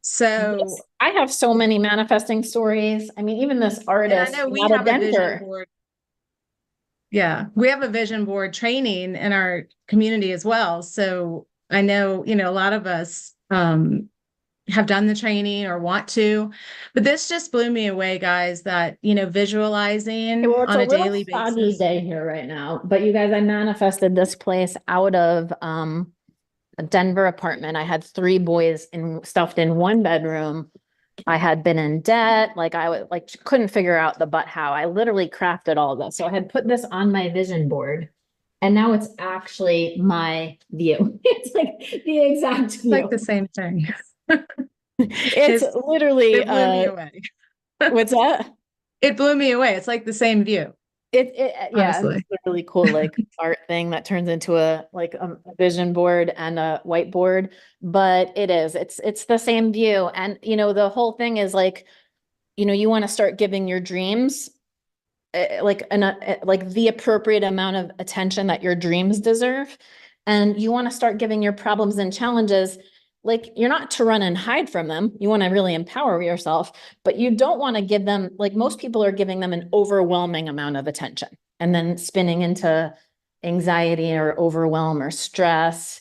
So, I have so many manifesting stories. I mean, even this and I artist, know we not a have a vision denter. board. Yeah, we have a vision board training in our community as well. So I know, a lot of us have done the training or want to, but this just blew me away, guys, that, visualizing Well, it's on a a little daily foggy basis. day here right now, but you guys, I manifested this place out of a Denver apartment. I had three boys stuffed in one bedroom. I had been in debt, like couldn't figure out the but how. I literally crafted all this. So I had put this on my vision board, and now it's actually my view. It's like the exact It's like view. the same thing. It's It's, literally it blew me away. what's that? It blew me away. It's like the same view, Yeah, it's honestly. a really cool like art thing that turns into a vision board and a whiteboard. But it's the same view. And the whole thing is like, you want to start giving your dreams like the appropriate amount of attention that your dreams deserve. And you want to start giving your problems and challenges, like you're not to run and hide from them. You want to really empower yourself, but you don't want to give them, like most people are giving them an overwhelming amount of attention and then spinning into anxiety or overwhelm or stress.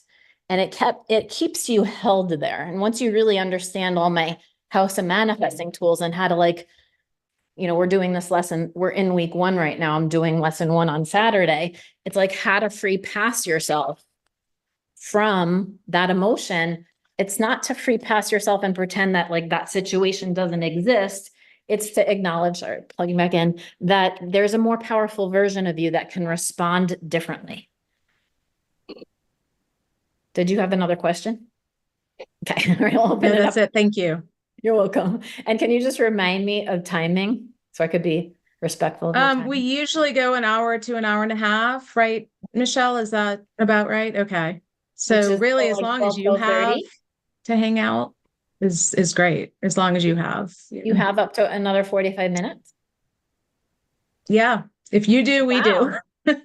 And it keeps you held there. And once you really understand all my house and manifesting tools and how to we're doing this lesson. We're in week 1 right now. I'm doing lesson 1 on Saturday. It's like how to free pass yourself from that emotion. It's not to free pass yourself and pretend that like that situation doesn't exist. It's to acknowledge, or plugging back in, that there's a more powerful version of you that can respond differently. Did you have another question? Okay, all right, I'll open No, it up. that's it. Thank you. You're welcome. And can you just remind me of timing so I could be respectful of your time? We usually go an hour to an hour and a half, right? Michelle, is that about right? Okay. Which So is really, still as like long as 12, you have 12:30. to hang out is great. As long as you have. You have up to another 45 minutes. Yeah. If you do, we do. Wow.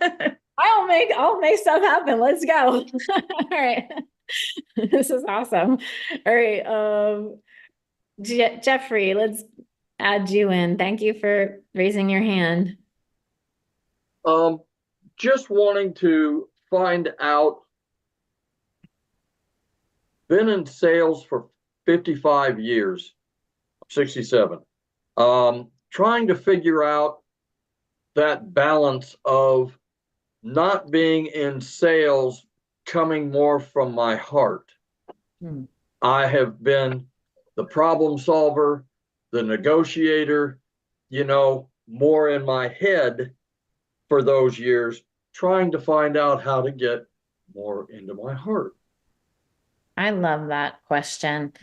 I'll make stuff happen. Let's go. All right. This is awesome. All right. Jeffrey, let's add you in. Thank you for raising your hand. Um, just wanting to find out, been in sales for 55 years, 67. Trying to figure out that balance of not being in sales coming more from my heart. Hmm. I have been the problem solver, the negotiator, more in my head for those years, trying to find out how to get more into my heart. I love that question.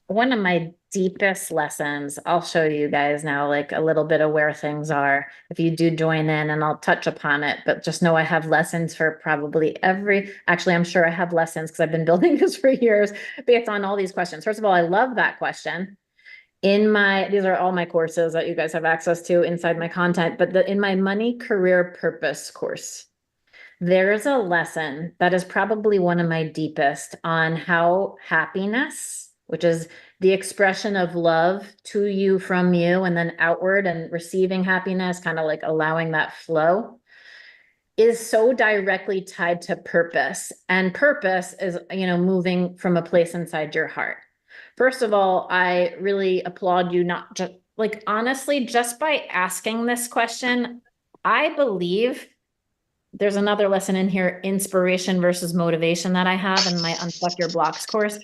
One of my deepest lessons, I'll show you guys now, like a little bit of where things are. If you do join in, and I'll touch upon it, but just know I have lessons for probably actually, I'm sure I have lessons because I've been building this for years based on all these questions. First of all, I love that question. These are all my courses that you guys have access to inside my content, but in my money career purpose course, there's a lesson that is probably one of my deepest on how happiness, which is the expression of love to you from you and then outward and receiving happiness, kind of like allowing that flow, is so directly tied to purpose. And purpose is, moving from a place inside your heart. First of all, I really applaud you, not just like, honestly, just by asking this question, I believe there's another lesson in here, inspiration versus motivation, that I have in my Unstuck Your Blocks course.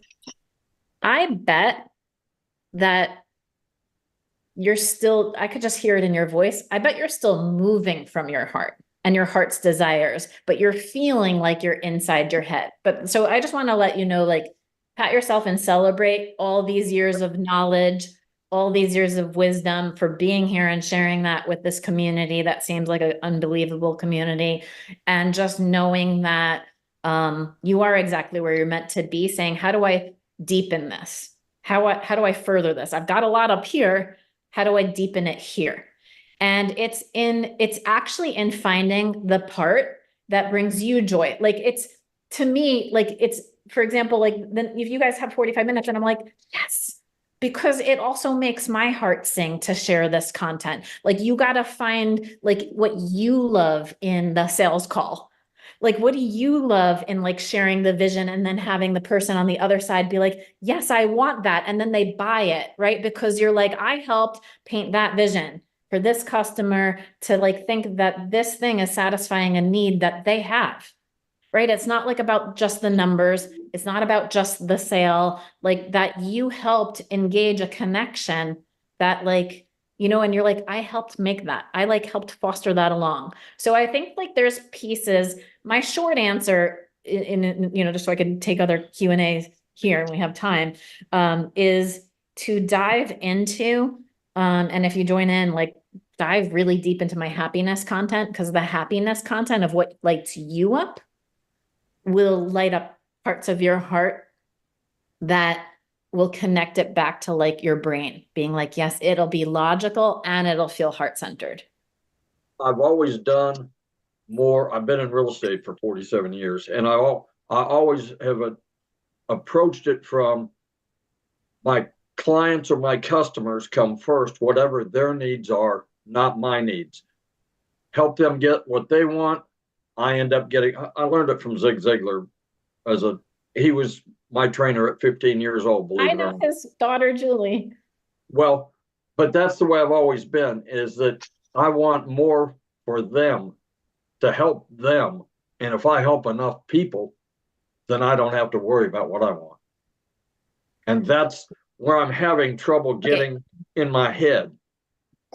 I bet that you're still, I could just hear it in your voice. I bet you're still moving from your heart and your heart's desires, but you're feeling like you're inside your head. But so I just want to let you know, like, pat yourself and celebrate all these years of knowledge, all these years of wisdom, for being here and sharing that with this community that seems like an unbelievable community. And just knowing that you are exactly where you're meant to be, saying, how do I deepen this? How do I further this? I've got a lot up here. How do I deepen it here? And it's actually in finding the part that brings you joy. Like, it's, to me, like, it's, for example, like, then if you guys have 45 minutes and I'm like, yes, because it also makes my heart sing to share this content. Like, you got to find like what you love in the sales call. Like, what do you love in like sharing the vision and then having the person on the other side be like, yes, I want that. And then they buy it, right? Because you're like, I helped paint that vision for this customer to like think that this thing is satisfying a need that they have, right? It's not like about just the numbers. It's not about just the sale, like that you helped engage a connection that, like, and you're like, I helped make that. I like helped foster that along. So I think like there's pieces. My short answer just so I can take other Q&As here and we have time, is to dive into, and if you join in, like, dive really deep into my happiness content, because the happiness content of what lights you up will light up parts of your heart that will connect it back to like your brain being like, yes, it'll be logical and it'll feel heart-centered. I've always done more. I've been in real estate for 47 years, and I always have approached it from my clients or my customers come first, whatever their needs are, not my needs. Help them get what they want. I end up getting, I learned it from Zig Ziglar he was my trainer at 15 years old, believe I it or know not. his daughter, Julie. Well, but that's the way I've always been, is that I want more for them, to help them. And if I help enough people, then I don't have to worry about what I want. And that's where I'm having trouble getting in my head.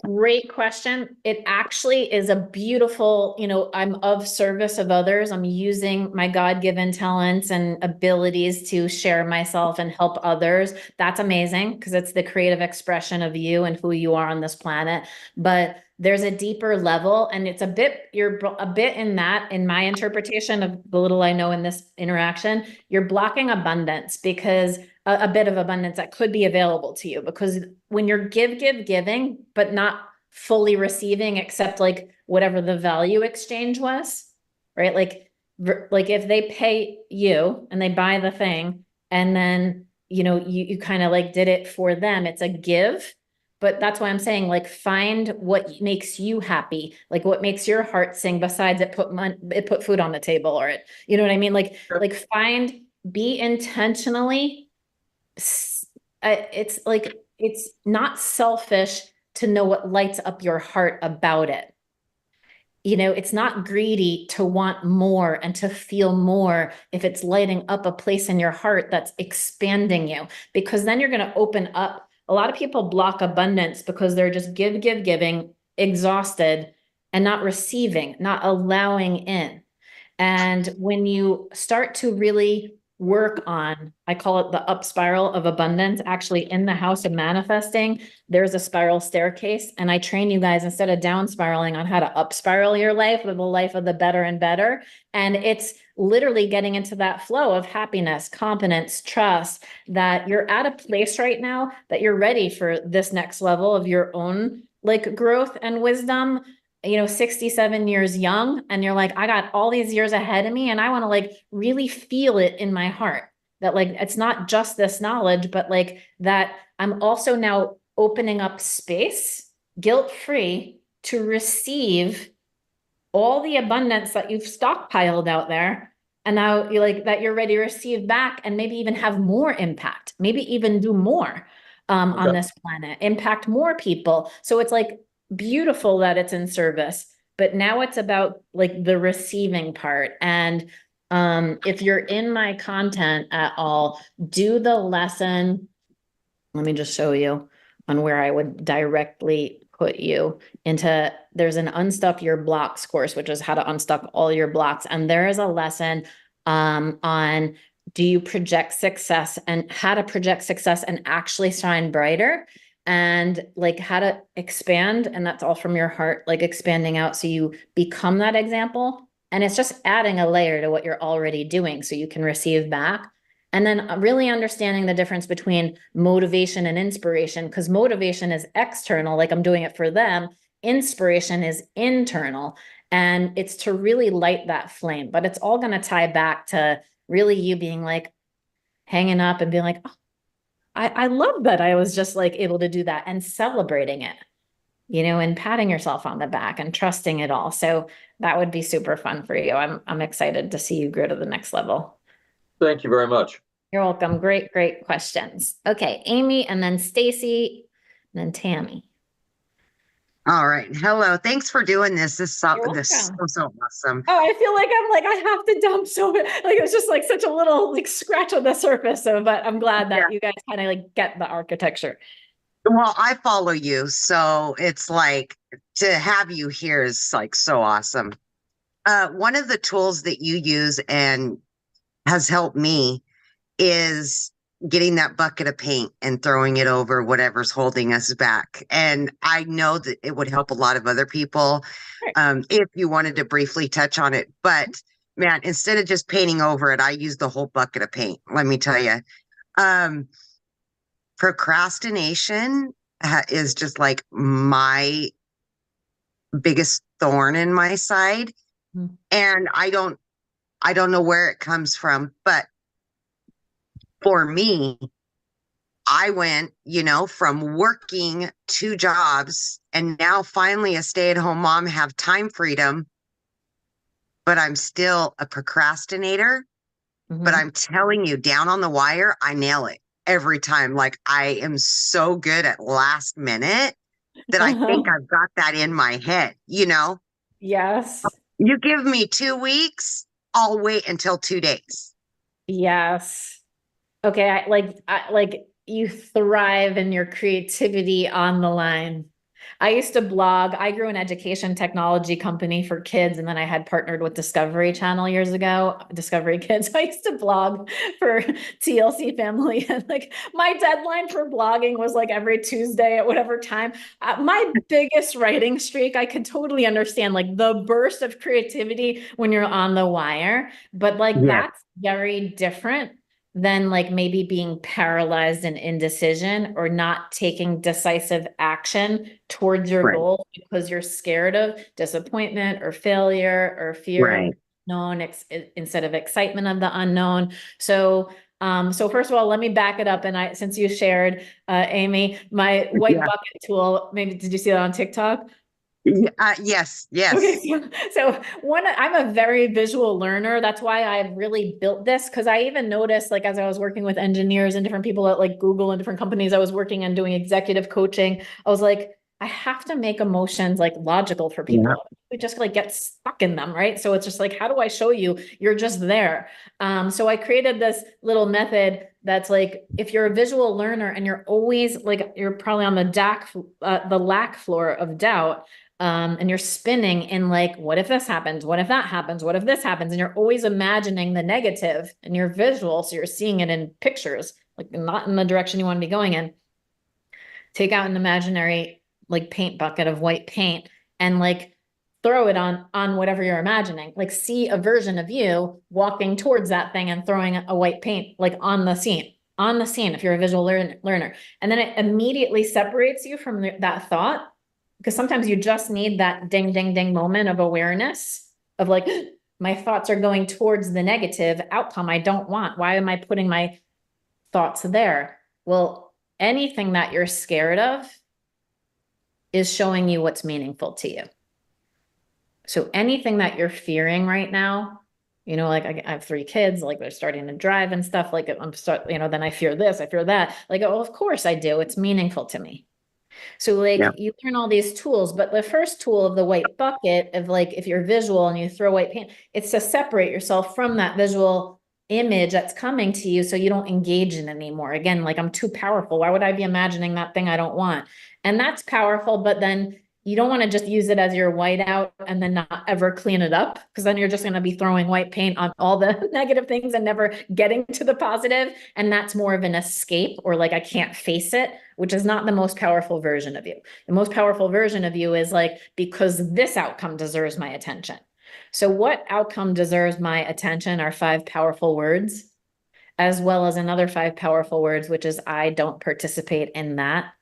Great question. It actually is a beautiful, I'm of service of others. I'm using my God-given talents and abilities to share myself and help others. That's amazing, because it's the creative expression of you and who you are on this planet. But there's a deeper level, and it's you're a bit in that, in my interpretation of the little I know in this interaction, you're blocking abundance, because a bit of abundance that could be available to you, because when you're giving, but not fully receiving, except like whatever the value exchange was, right? Like if they pay you and they buy the thing, and then, you kind of like did it for them, it's a give. But that's why I'm saying, like, find what makes you happy, like what makes your heart sing, besides it put food on the table, or it, you know what I mean? Like be intentionally, it's like, it's not selfish to know what lights up your heart about it. It's not greedy to want more and to feel more if it's lighting up a place in your heart that's expanding you, because then you're going to open up. A lot of people block abundance because they're just giving, exhausted, and not receiving, not allowing in. And when you start to really work on, I call it the up spiral of abundance, actually in the house of manifesting, there's a spiral staircase. And I train you guys, instead of down spiraling, on how to up spiral your life with the life of the better and better. And it's literally getting into that flow of happiness, confidence, trust, that you're at a place right now that you're ready for this next level of your own like growth and wisdom. 67 years young, and you're like, I got all these years ahead of me, and I want to like really feel it in my heart that like, it's not just this knowledge, but like that I'm also now opening up space, guilt-free, to receive all the abundance that you've stockpiled out there. And now you're like that you're ready to receive back and maybe even have more impact, maybe even do more on Okay. this planet, impact more people. So it's like beautiful that it's in service, but now it's about like the receiving part. And if you're in my content at all, do the lesson. Let me just show you on where I would directly put you into. There's an Unstuck Your Blocks course, which is how to unstuck all your blocks. And there is a lesson on do you project success and how to project success and actually shine brighter, and like how to expand. And that's all from your heart, like expanding out so you become that example. And it's just adding a layer to what you're already doing so you can receive back. And then really understanding the difference between motivation and inspiration, because motivation is external, like I'm doing it for them. Inspiration is internal, and it's to really light that flame. But it's all going to tie back to really you being like hanging up and being like, oh, I love that I was just like able to do that, and celebrating it, and patting yourself on the back and trusting it all. So that would be super fun for you. I'm excited to see you grow to the next level. Thank you very much. You're welcome. Great, great questions. Okay, Amy, and then Stacy, and then Tammy. All right. Hello. Thanks for doing this. You're This is welcome. so awesome. Oh, I feel like I have to dump so like it was just like such a little like scratch on the surface. So, but I'm glad that you guys kind of like get the architecture. Well, I follow you, so it's like to have you here is like so awesome. One of the tools that you use and has helped me is getting that bucket of paint and throwing it over whatever's holding us back. And I know that it would help a lot of other people, if you wanted to briefly touch on it. But man, instead of just painting over it, I use the whole bucket of paint. Let me tell you, procrastination is just like my biggest thorn in my side. Mhm. And I don't know where it comes from, but for me, I went, from working 2 jobs and now finally a stay-at-home mom, have time freedom, but I'm still a procrastinator. But I'm telling you, down on the wire, I nail it every time. Like I am so good at last minute that I think I've got that in my head, Yes. You give me 2 weeks, I'll wait until 2 days. Yes. Okay. I like you thrive in your creativity on the line. I used to blog. I grew an education technology company for kids, and then I had partnered with Discovery Channel years ago, Discovery Kids. I used to blog for TLC Family, and like my deadline for blogging was like every Tuesday at whatever time. My biggest writing streak, I could totally understand like the burst of creativity when you're on the wire, but like Yes, that's very different than like maybe being paralyzed and indecision or not taking decisive action towards your right, goal because you're scared of disappointment or failure or fear of right. the unknown instead of excitement of the unknown. So so first of all, let me back it up. And since you shared, Amy, my white Yeah. bucket tool, maybe did you see that on TikTok? Yes, Okay, yes. so I'm a very visual learner. That's why I've really built this, because I even noticed, like, as I was working with engineers and different people at like Google and different companies, I was working and doing executive coaching. I was like, I have to make emotions like logical for Yeah, people. We just like get stuck in them, right? So it's just like, how do I show you? You're just there. So I created this little method that's like, if you're a visual learner and you're always like, you're probably on the lack floor of doubt, and you're spinning in like, what if this happens? What if that happens? What if this happens? And you're always imagining the negative in your visual. So you're seeing it in pictures, like not in the direction you want to be going in. Take out an imaginary like paint bucket of white paint and like throw it on whatever you're imagining. Like see a version of you walking towards that thing and throwing a white paint like on the scene if you're a visual learner. And then it immediately separates you from that thought, because sometimes you just need that ding, ding, ding moment of awareness of like, my thoughts are going towards the negative outcome I don't want. Why am I putting my thoughts there? Well, anything that you're scared of is showing you what's meaningful to you. So anything that you're fearing right now, you know, like I have 3 kids, like they're starting to drive and stuff, like then I fear this, I fear that. Like, oh, of course I do. It's meaningful to me. So like Yeah. you learn all these tools, but the first tool of the white bucket of like, if you're visual and you throw white paint, it's to separate yourself from that visual image that's coming to you so you don't engage in it anymore. Again, like I'm too powerful. Why would I be imagining that thing I don't want? And that's powerful, but then you don't want to just use it as your whiteout and then not ever clean it up, because then you're just going to be throwing white paint on all the negative things and never getting to the positive. And that's more of an escape, or like I can't face it, which is not the most powerful version of you. The most powerful version of you is like, because this outcome deserves my attention. So what outcome deserves my attention are 5 powerful words, as well as another 5 powerful words, which is I don't participate in that.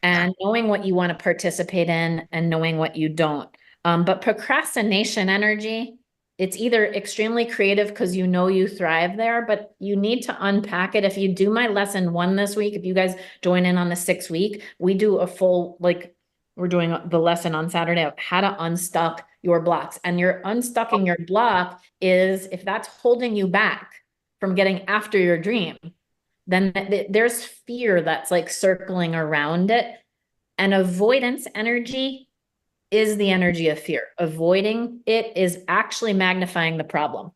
And knowing what you want to participate in and knowing what you don't. But procrastination energy, it's either extremely creative because you know you thrive there, but you need to unpack it. If you do my lesson 1 this week, if you guys join in on the 6th week, we do a full, like, we're doing the lesson on Saturday of how to unstuck your blocks. And you're unstucking your block is if that's holding you back from getting after your dream, then there's fear that's like circling around it. And avoidance energy is the energy of fear. Avoiding it is actually magnifying the problem,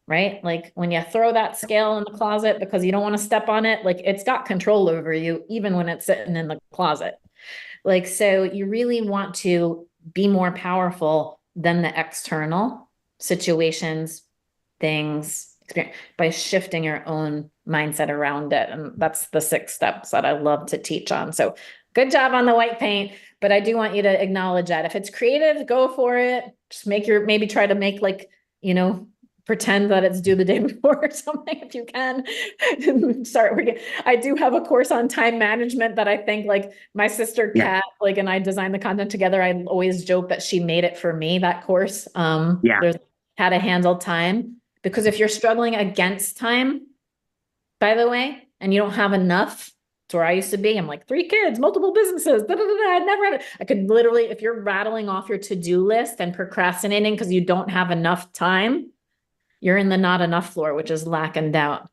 right? Like when you throw that scale in the closet because you don't want to step on it, like it's got control over you, even when it's sitting in the closet. Like, so you really want to be more powerful than the external situations, things, experience, by shifting your own mindset around it. And that's the 6 steps that I love to teach on. So good job on the white paint, but I do want you to acknowledge that if it's creative, go for it. Just maybe try to make like, pretend that it's due the day before or something if you can. Start working. I do have a course on time management that I think like my sister Kat, like, and I designed the content together. I always joke that she made it for me, that course. There's how to handle time, because if you're struggling against time, by the way, and you don't have enough, it's where I used to be. I'm like 3 kids, multiple businesses. I never had it. I could literally, if you're rattling off your to-do list and procrastinating because you don't have enough time, you're in the not enough floor, which is lack and doubt.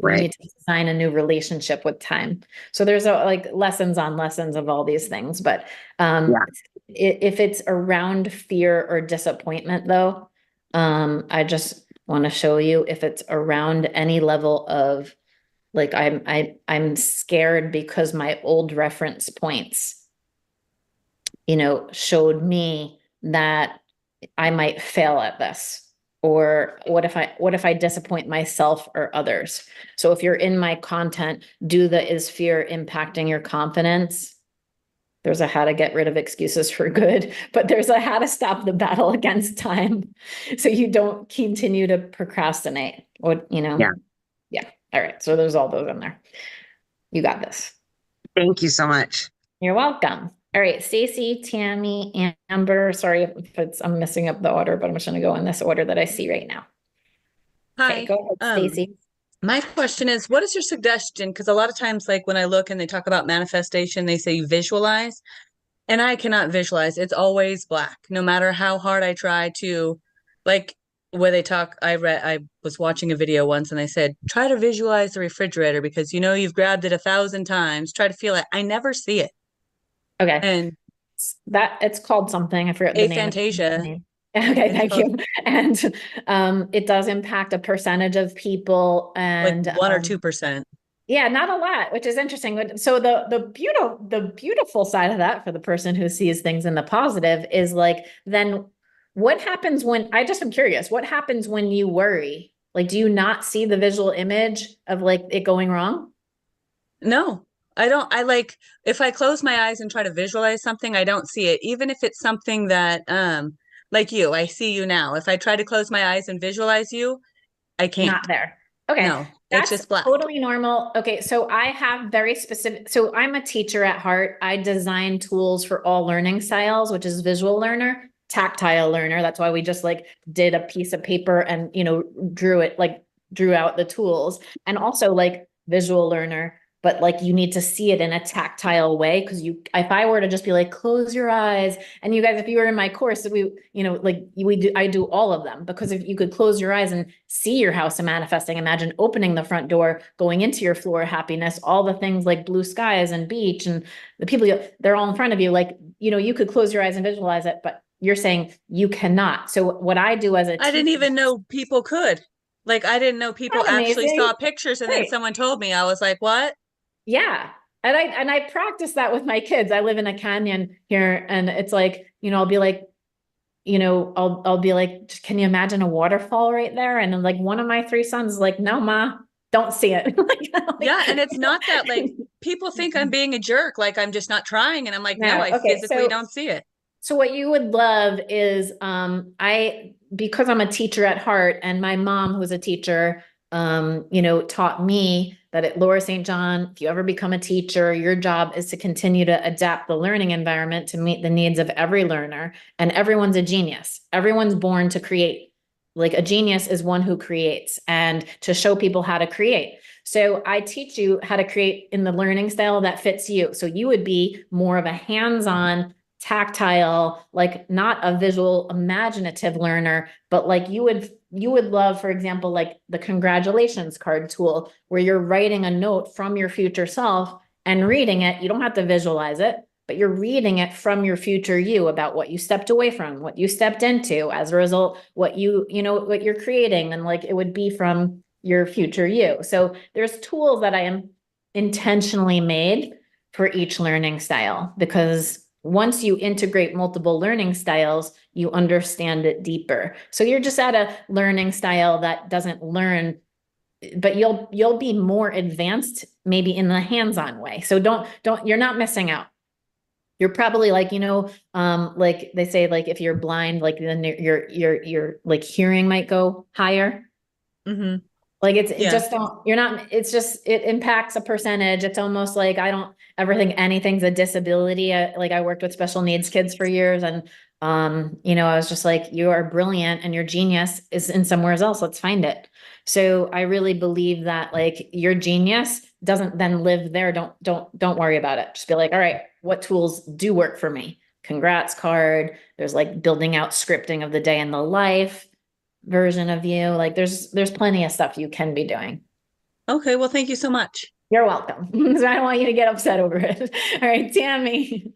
You need to design a new relationship with time. So there's like lessons on lessons of all these things. But if it's around fear or disappointment, though, I just want to show you if it's around any level of like I'm scared because my old reference points, showed me that I might fail at this. Or what if I disappoint myself or others? So if you're in my content, is fear impacting your confidence? There's a how to get rid of excuses for good, but there's a how to stop the battle against time so you don't continue to procrastinate. Yeah. All right. So there's all those in there. You got this. Thank you so much. You're welcome. All right, Stacy, Tammy, Amber. Sorry if I'm messing up the order, but I'm just going to go in this order that I see right now. Hi. Okay, go ahead, Stacy. My question is, what is your suggestion? Because a lot of times, like when I look and they talk about manifestation, they say visualize, and I cannot visualize. It's always black, no matter how hard I try to, like where they talk. I was watching a video once and they said, try to visualize the refrigerator because you've grabbed it 1,000 times. Try to feel it. I never see it. Okay. And it's called something. I forgot the name. Aphantasia. Okay, thank you. And it does impact a percentage of people, and like 1 or 2%. Yeah, not a lot, which is interesting. So the beautiful side of that for the person who sees things in the positive is like, then what happens when, I'm curious, what happens when you worry? Like, do you not see the visual image of like it going wrong? No, I don't. If I close my eyes and try to visualize something, I don't see it. Even if it's something that, like you, I see you now. If I try to close my eyes and visualize you, I can't. Not there. Okay. No, that's it's just black. Totally normal. Okay. So I have very specific, so I'm a teacher at heart. I design tools for all learning styles, which is visual learner, tactile learner. That's why we just like did a piece of paper and, drew out the tools, and also like visual learner, but like you need to see it in a tactile way. Cause if I were to just be like, close your eyes, and you guys, if you were in my course, I do all of them, because if you could close your eyes and see your house and manifesting, imagine opening the front door, going into your floor of happiness, all the things like blue skies and beach and the people, they're all in front of you. Like, you could close your eyes and visualize it, but you're saying you cannot. So what I do as a I didn't teacher, even know people could. Like, I didn't know people that's actually saw amazing. pictures, and then Right. someone told me. I was like, what? Yeah. And I practice that with my kids. I live in a canyon here, and it's like, I'll be like, I'll be like, can you imagine a waterfall right there? And then like one of my three sons is like, no, ma, don't see it. Yeah, and it's not that, like, people think I'm being a jerk, like I'm just not trying, and I'm like, no, No. I Okay. physically don't see it. So what you would love is, because I'm a teacher at heart, and my mom, who's a teacher, taught me that at Laura St. John, if you ever become a teacher, your job is to continue to adapt the learning environment to meet the needs of every learner, and everyone's a genius. Everyone's born to create. Like, a genius is one who creates, and to show people how to create. So I teach you how to create in the learning style that fits you. So you would be more of a hands-on, tactile, like not a visual, imaginative learner, but like you would love, for example, like the congratulations card tool, where you're writing a note from your future self and reading it. You don't have to visualize it, but you're reading it from your future you about what you stepped away from, what you stepped into as a result, what what you're creating, and like it would be from your future you. So there's tools that I am intentionally made for each learning style, because once you integrate multiple learning styles, you understand it deeper. So you're just at a learning style that doesn't learn, but you'll be more advanced maybe in the hands-on way. So you're not missing out. You're probably like, like they say, like if you're blind, like then your like hearing might go higher. Mm-hmm. Like Yeah. it's just, it impacts a percentage. It's almost like, I don't ever think anything's a disability. Like I worked with special needs kids for years, and, I was just like, you are brilliant and your genius is in somewhere else. Let's find it. So I really believe that like your genius doesn't then live there. Don't worry about it. Just be like, all right, what tools do work for me? Congrats card. There's like building out scripting of the day in the life version of you. Like there's plenty of stuff you can be doing. Okay, well, thank you so much. You're welcome. So I don't want you to get upset over it. All right, Tammy.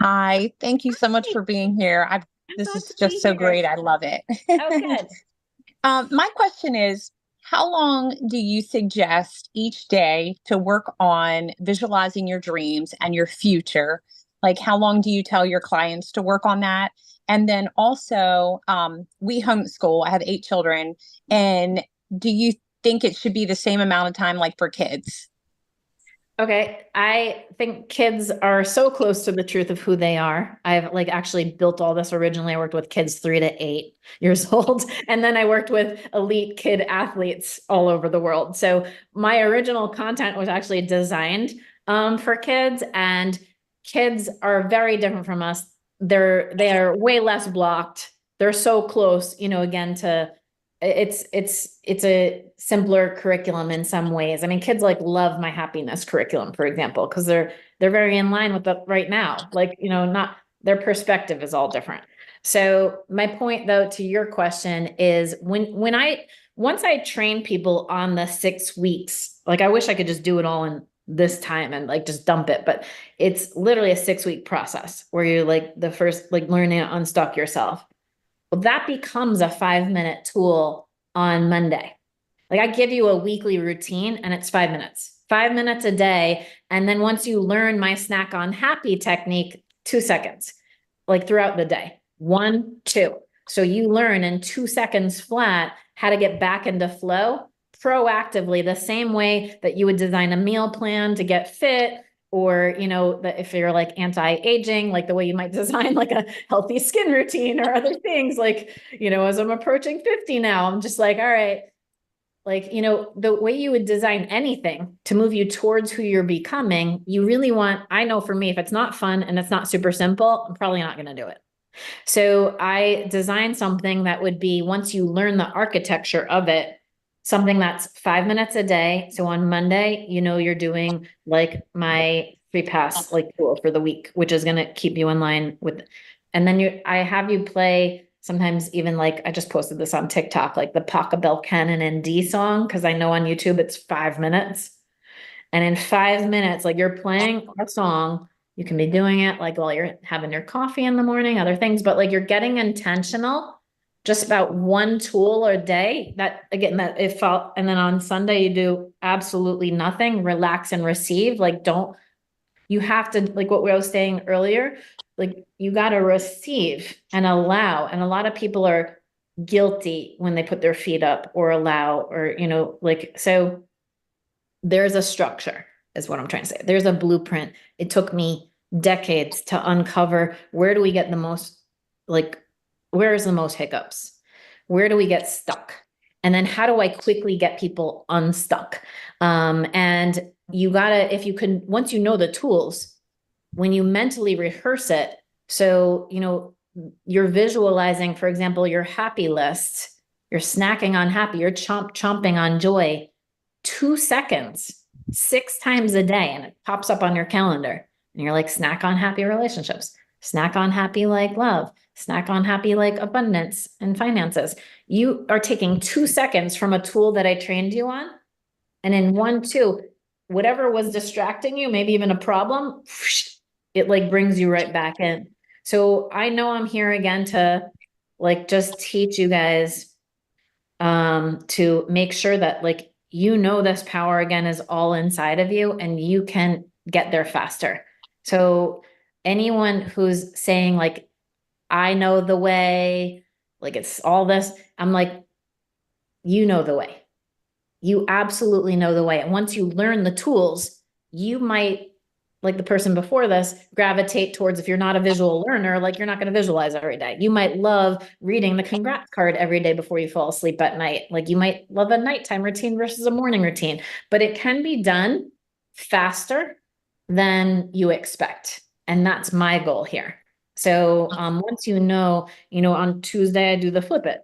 Hi, thank you so much for being here. This glad is to just be so here. great. I love it. Oh, good. My question is, how long do you suggest each day to work on visualizing your dreams and your future? Like, how long do you tell your clients to work on that? And then also, we homeschool. I have 8 children. And do you think it should be the same amount of time like for kids? Okay, I think kids are so close to the truth of who they are. I've like actually built all this originally. I worked with kids 3 to 8 years old, and then I worked with elite kid athletes all over the world. So my original content was actually designed for kids, and kids are very different from us. They are way less blocked. They're so close, again, to it's a simpler curriculum in some ways. I mean, kids like love my happiness curriculum, for example, because they're very in line with it right now. Like, not their perspective is all different. So my point though, to your question is once I train people on the 6 weeks, like I wish I could just do it all in this time and like just dump it, but it's literally a 6-week process where you're like the first, like learning to unstuck yourself. Well, that becomes a 5-minute tool on Monday. Like I give you a weekly routine and it's 5 minutes, 5 minutes a day. And then once you learn my snack on happy technique, 2 seconds, like throughout the day, 1, 2. So you learn in 2 seconds flat how to get back into flow proactively, the same way that you would design a meal plan to get fit, or, that if you're like anti-aging, like the way you might design like a healthy skin routine or other things, like, as I'm approaching 50 now, I'm just like, all right, like, the way you would design anything to move you towards who you're becoming, you really want, I know for me, if it's not fun and it's not super simple, I'm probably not going to do it. So I designed something that would be, once you learn the architecture of it, something that's 5 minutes a day. So on Monday, you're doing like my free pass like tool for the week, which is going to keep you in line with, and then I have you play sometimes even like, I just posted this on TikTok, like the Pachelbel Canon and D song. Cause I know on YouTube it's 5 minutes. And in 5 minutes, like you're playing a song, you can be doing it like while you're having your coffee in the morning, other things, but like you're getting intentional just about one tool a day that again, that it felt, and then on Sunday you do absolutely nothing, relax and receive. Like, you have to, like what we were saying earlier, like you got to receive and allow. And a lot of people are guilty when they put their feet up or allow, or, so there's a structure is what I'm trying to say. There's a blueprint. It took me decades to uncover where do we get the most, like, where is the most hiccups? Where do we get stuck? And then how do I quickly get people unstuck? And you gotta, if you can, once you know the tools, when you mentally rehearse it, so, you're visualizing, for example, your happy list, you're snacking on happy, you're chomping on joy, 2 seconds, 6 times a day, and it pops up on your calendar. And you're like, snack on happy relationships, snack on happy like love, snack on happy like abundance and finances. You are taking 2 seconds from a tool that I trained you on. And in 1, 2, whatever was distracting you, maybe even a problem, it like brings you right back in. So I know I'm here again to like just teach you guys to make sure that like this power again is all inside of you and you can get there faster. So anyone who's saying like, I know the way, like it's all this, I'm like, you know the way. You absolutely know the way. And once you learn the tools, you might, like the person before this, gravitate towards, if you're not a visual learner, like you're not going to visualize every day. You might love reading the congrats card every day before you fall asleep at night. Like you might love a nighttime routine versus a morning routine, but it can be done faster than you expect. And that's my goal here. So once on Tuesday, I do the flip it.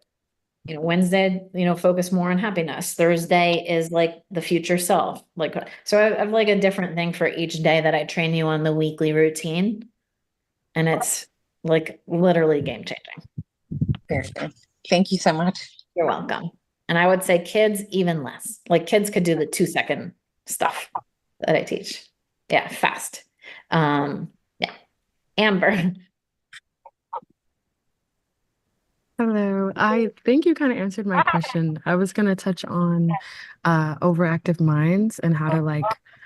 Wednesday, focus more on happiness. Thursday is like the future self. Like, so I have like a different thing for each day that I train you on the weekly routine. And it's like literally game changing. Very good. Thank you so much. You're welcome. And I would say kids, even less. Like kids could do the 2-second stuff that I teach. Yeah, fast. Yeah. Amber. Hello. I think you kind of answered my question. I was going to touch on overactive minds and how to like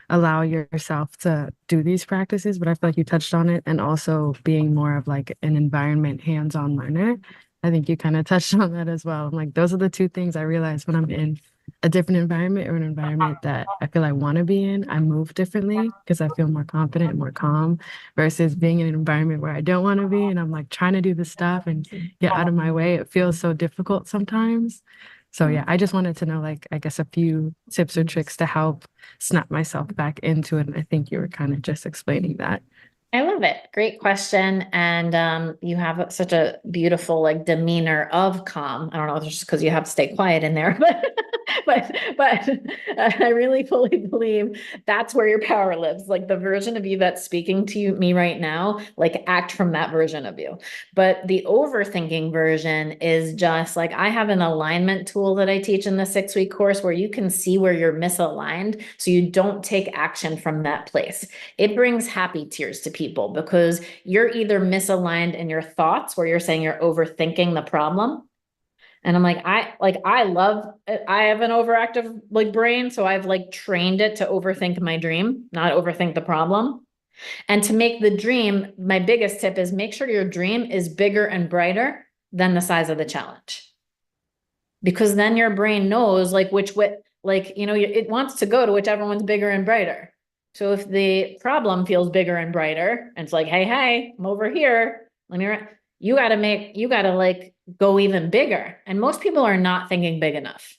allow yourself to do these practices, but I feel like you touched on it, and also being more of like an environment hands-on learner. I think you kind of touched on that as well. I'm like, those are the two things I realize when I'm in a different environment or an environment that I feel I want to be in. I move differently because I feel more confident, more calm, versus being in an environment where I don't want to be and I'm like trying to do the stuff and get out of my way. It feels so difficult sometimes. So yeah, I just wanted to know, like, I guess a few tips or tricks to help snap myself back into it. And I think you were kind of just explaining that. I love it. Great question. And you have such a beautiful like demeanor of calm. I don't know if it's just because you have to stay quiet in there, but I really fully believe that's where your power lives. Like the version of you that's speaking to me right now, like act from that version of you. But the overthinking version is just like, I have an alignment tool that I teach in the 6-week course where you can see where you're misaligned so you don't take action from that place. It brings happy tears to people because you're either misaligned in your thoughts where you're saying you're overthinking the problem. And I'm like, I have an overactive like brain. So I've like trained it to overthink my dream, not overthink the problem. And to make the dream, my biggest tip is make sure your dream is bigger and brighter than the size of the challenge. Because then your brain knows like which way, like, it wants to go to whichever one's bigger and brighter. So if the problem feels bigger and brighter, and it's like, hey, I'm over here. You gotta like go even bigger. And most people are not thinking big enough.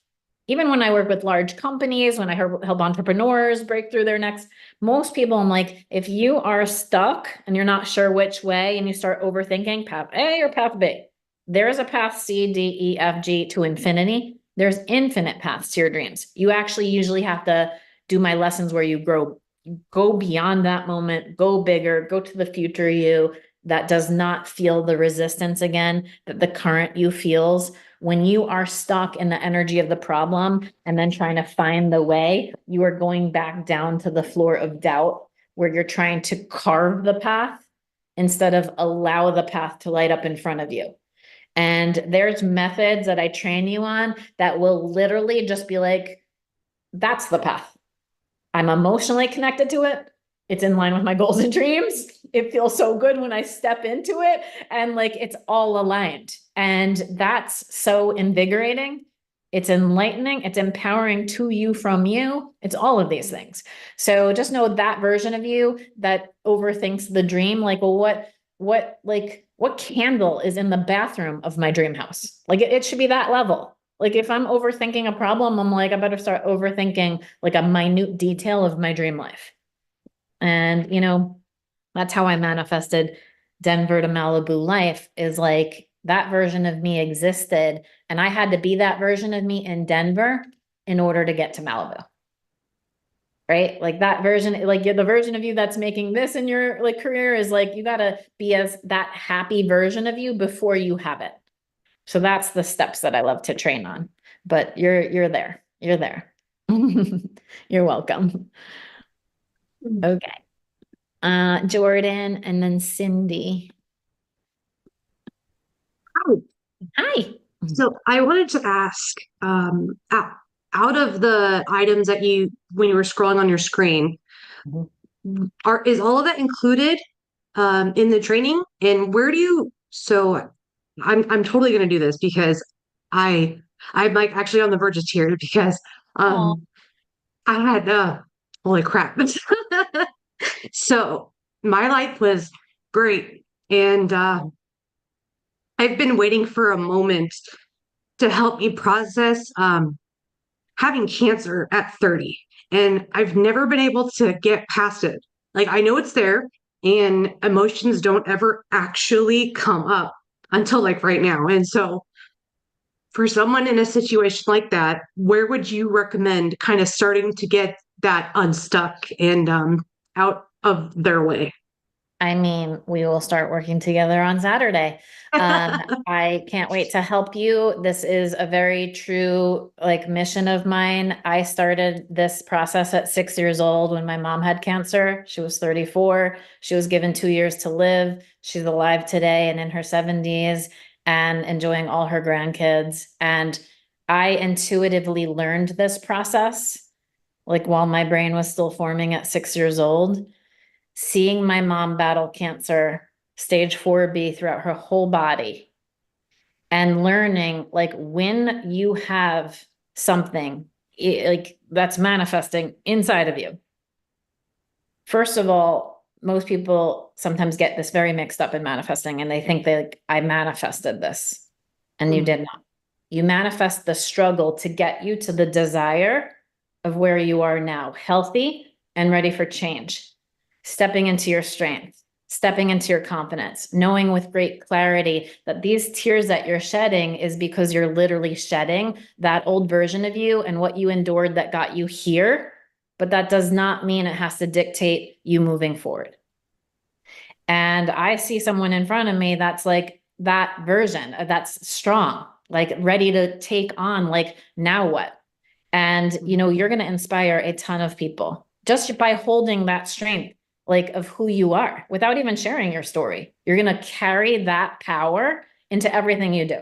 Even when I work with large companies, when I help entrepreneurs break through their next, most people, I'm like, if you are stuck and you're not sure which way and you start overthinking path A or path B, there is a path C, D, E, F, G to infinity. There's infinite paths to your dreams. You actually usually have to do my lessons where you go beyond that moment, go bigger, go to the future you that does not feel the resistance again that the current you feels. When you are stuck in the energy of the problem and then trying to find the way, you are going back down to the floor of doubt where you're trying to carve the path instead of allow the path to light up in front of you. And there's methods that I train you on that will literally just be like, that's the path. I'm emotionally connected to it. It's in line with my goals and dreams. It feels so good when I step into it and like it's all aligned. And that's so invigorating. It's enlightening. It's empowering to you from you. It's all of these things. So just know that version of you that overthinks the dream, like, well, what candle is in the bathroom of my dream house? Like it should be that level. Like if I'm overthinking a problem, I'm like, I better start overthinking like a minute detail of my dream life. And, you know, that's how I manifested Denver to Malibu life, is like that version of me existed. And I had to be that version of me in Denver in order to get to Malibu. Right? Like that version, like the version of you that's making this in your like career is like, you got to be as that happy version of you before you have it. So that's the steps that I love to train on, but you're there. You're there. You're welcome. Okay. Jordan and then Cindy. Hi. Hi. So I wanted to ask, out of the items that when you were scrolling on your screen, is all of that included in the training? And so I'm totally going to do this because I'm like actually on the verge of tears because I had holy crap. So my life was great, and I've been waiting for a moment to help me process having cancer at 30. And I've never been able to get past it. Like, I know it's there, and emotions don't ever actually come up until like right now. And so, for someone in a situation like that, where would you recommend kind of starting to get that unstuck and out of their way? I mean, we will start working together on Saturday. I can't wait to help you. This is a very true like mission of mine. I started this process at 6 years old when my mom had cancer. She was 34. She was given 2 years to live. She's alive today and in her 70s and enjoying all her grandkids. And I intuitively learned this process, like while my brain was still forming at 6 years old. Seeing my mom battle cancer, stage 4B throughout her whole body, and learning like when you have something like that's manifesting inside of you. First of all, most people sometimes get this very mixed up in manifesting and they think that like, I manifested this, and you did not. You manifest the struggle to get you to the desire of where you are now, healthy and ready for change. Stepping into your strength, stepping into your confidence, knowing with great clarity that these tears that you're shedding is because you're literally shedding that old version of you and what you endured that got you here. But that does not mean it has to dictate you moving forward. And I see someone in front of me that's like that version, that's strong, like ready to take on, like, now what? And, you know, you're going to inspire a ton of people just by holding that strength, like of who you are without even sharing your story. You're going to carry that power into everything you do,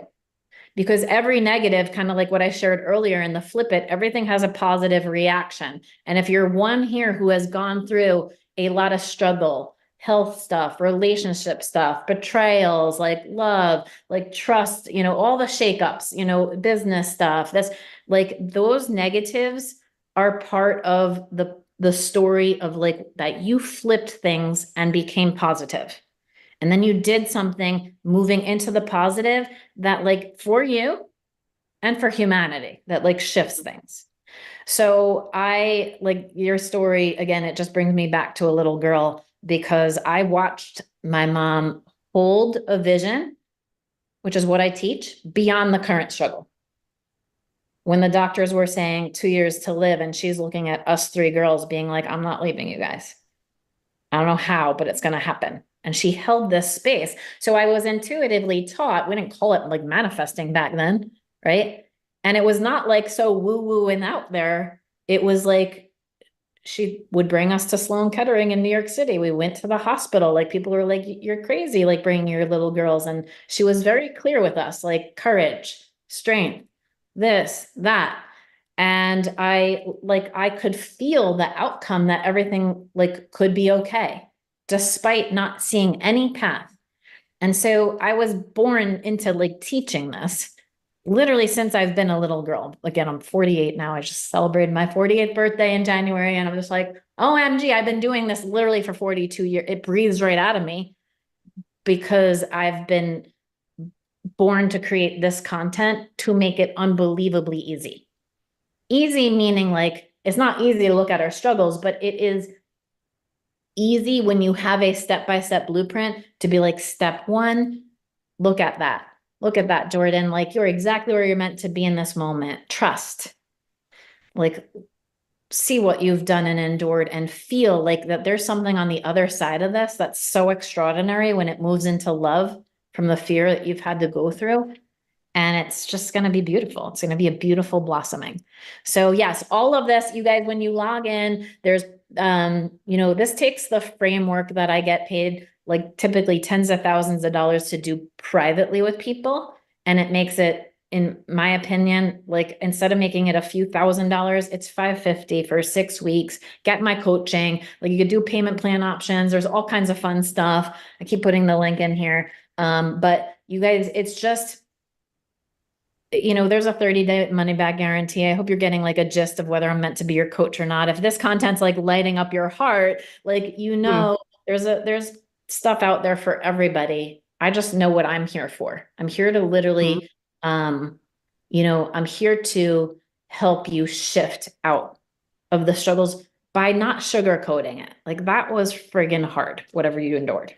because every negative, kind of like what I shared earlier in the flip it, everything has a positive reaction. And if you're one here who has gone through a lot of struggle, health stuff, relationship stuff, betrayals, like love, like trust, you know, all the shakeups, you know, business stuff, that's like those negatives are part of the story of like that you flipped things and became positive. And then you did something moving into the positive that like for you and for humanity that like shifts things. So I like your story again, it just brings me back to a little girl because I watched my mom hold a vision, which is what I teach, beyond the current struggle. when the doctors were saying 2 years to live, and she's looking at us three girls being like, I'm not leaving you guys. I don't know how, but it's going to happen. And she held this space. So I was intuitively taught, we didn't call it like manifesting back then, right? And it was not like so woo-woo and out there. It was like she would bring us to Sloan Kettering in New York City. We went to the hospital. Like people were like, you're crazy, like bringing your little girls. And she was very clear with us, like courage, strength, this, that. And I could feel the outcome that everything like could be okay, despite not seeing any path. And so I was born into like teaching this literally since I've been a little girl. Again, I'm 48 now. I just celebrated my 48th birthday in January. And I'm just like, OMG, I've been doing this literally for 42 years. It breathes right out of me because I've been born to create this content to make it unbelievably easy. Easy meaning like, it's not easy to look at our struggles, but it is easy when you have a step-by-step blueprint to be like, step one, look at that. Look at that, Jordan. Like you're exactly where you're meant to be in this moment. Trust. Like see what you've done and endured and feel like that there's something on the other side of this that's so extraordinary when it moves into love from the fear that you've had to go through. And it's just going to be beautiful. It's going to be a beautiful blossoming. So yes, all of this, you guys, when you log in, there's, this takes the framework that I get paid like typically tens of thousands of dollars to do privately with people. And it makes it, in my opinion, like instead of making it a few $1,000s, it's $550 for 6 weeks. Get my coaching. Like you could do payment plan options. There's all kinds of fun stuff. I keep putting the link in here. But you guys, it's just, there's a 30-day money back guarantee. I hope you're getting like a gist of whether I'm meant to be your coach or not. If this content's like lighting up your heart, like, there's stuff out there for everybody. I just know what I'm here for. I'm here to literally, I'm here to help you shift out of the struggles by not sugarcoating it. Like that was friggin' hard, whatever you endured.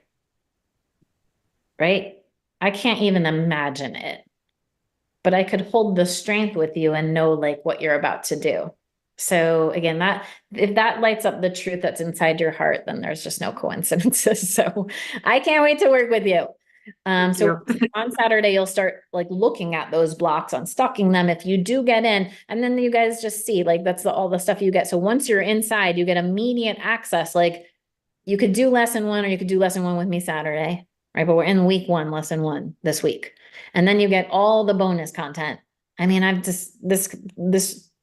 Right? I can't even imagine it. But I could hold the strength with you and know like what you're about to do. So again, that if that lights up the truth that's inside your heart, then there's just no coincidences. So I can't wait to work with you. So on Saturday, you'll start like looking at those blocks, unstocking them if you do get in, and then you guys just see like that's all the stuff you get. So once you're inside, you get immediate access. Like you could do lesson one or you could do lesson one with me Saturday, right? But we're in week one, lesson one this week. And then you get all the bonus content. I mean, I've just, this,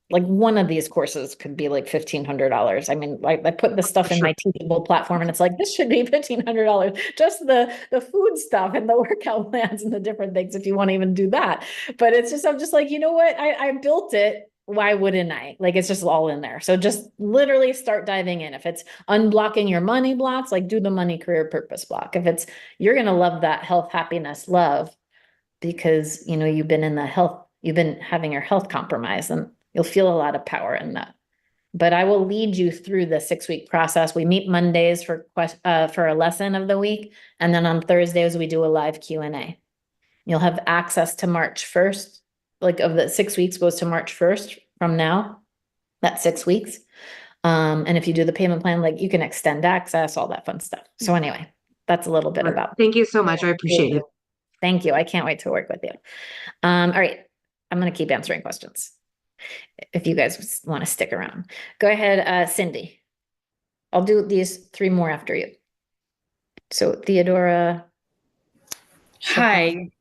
like one of these courses could be like $1,500. I mean, like I put the stuff in my Teachable platform and it's like, this should be $1,500, just the food stuff and the workout plans and the different things, if you want to even do that. But it's just, I'm just like, you know what? I built it. Why wouldn't I? Like, it's just all in there. So just literally start diving in. If it's unblocking your money blocks, like do the money, career, purpose block. If it's, you're going to love that health, happiness, love, because, you've been in the health, you've been having your health compromised, and you'll feel a lot of power in that. But I will lead you through the 6-week process. We meet Mondays for a lesson of the week. And then on Thursdays, we do a live Q&A. You'll have access to March 1st, like of the 6 weeks goes to March 1st from now, that's 6 weeks. And if you do the payment plan, like you can extend access, all that fun stuff. So anyway, that's a little bit about. Thank you so much. I appreciate it. Thank you. I can't wait to work with you. All right. I'm going to keep answering questions if you guys want to stick around. Go ahead, Cindy. I'll do these 3 more after you. So Theodora. Hi,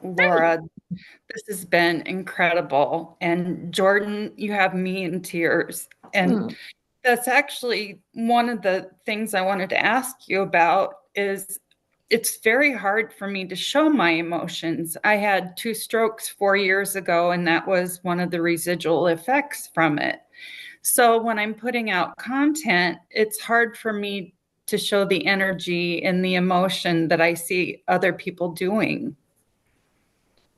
Laura. This has been incredible. And Jordan, you have me in tears. And that's actually one of the things I wanted to ask you about is it's very hard for me to show my emotions. I had 2 strokes 4 years ago, and that was one of the residual effects from it. So when I'm putting out content, it's hard for me to show the energy and the emotion that I see other people doing.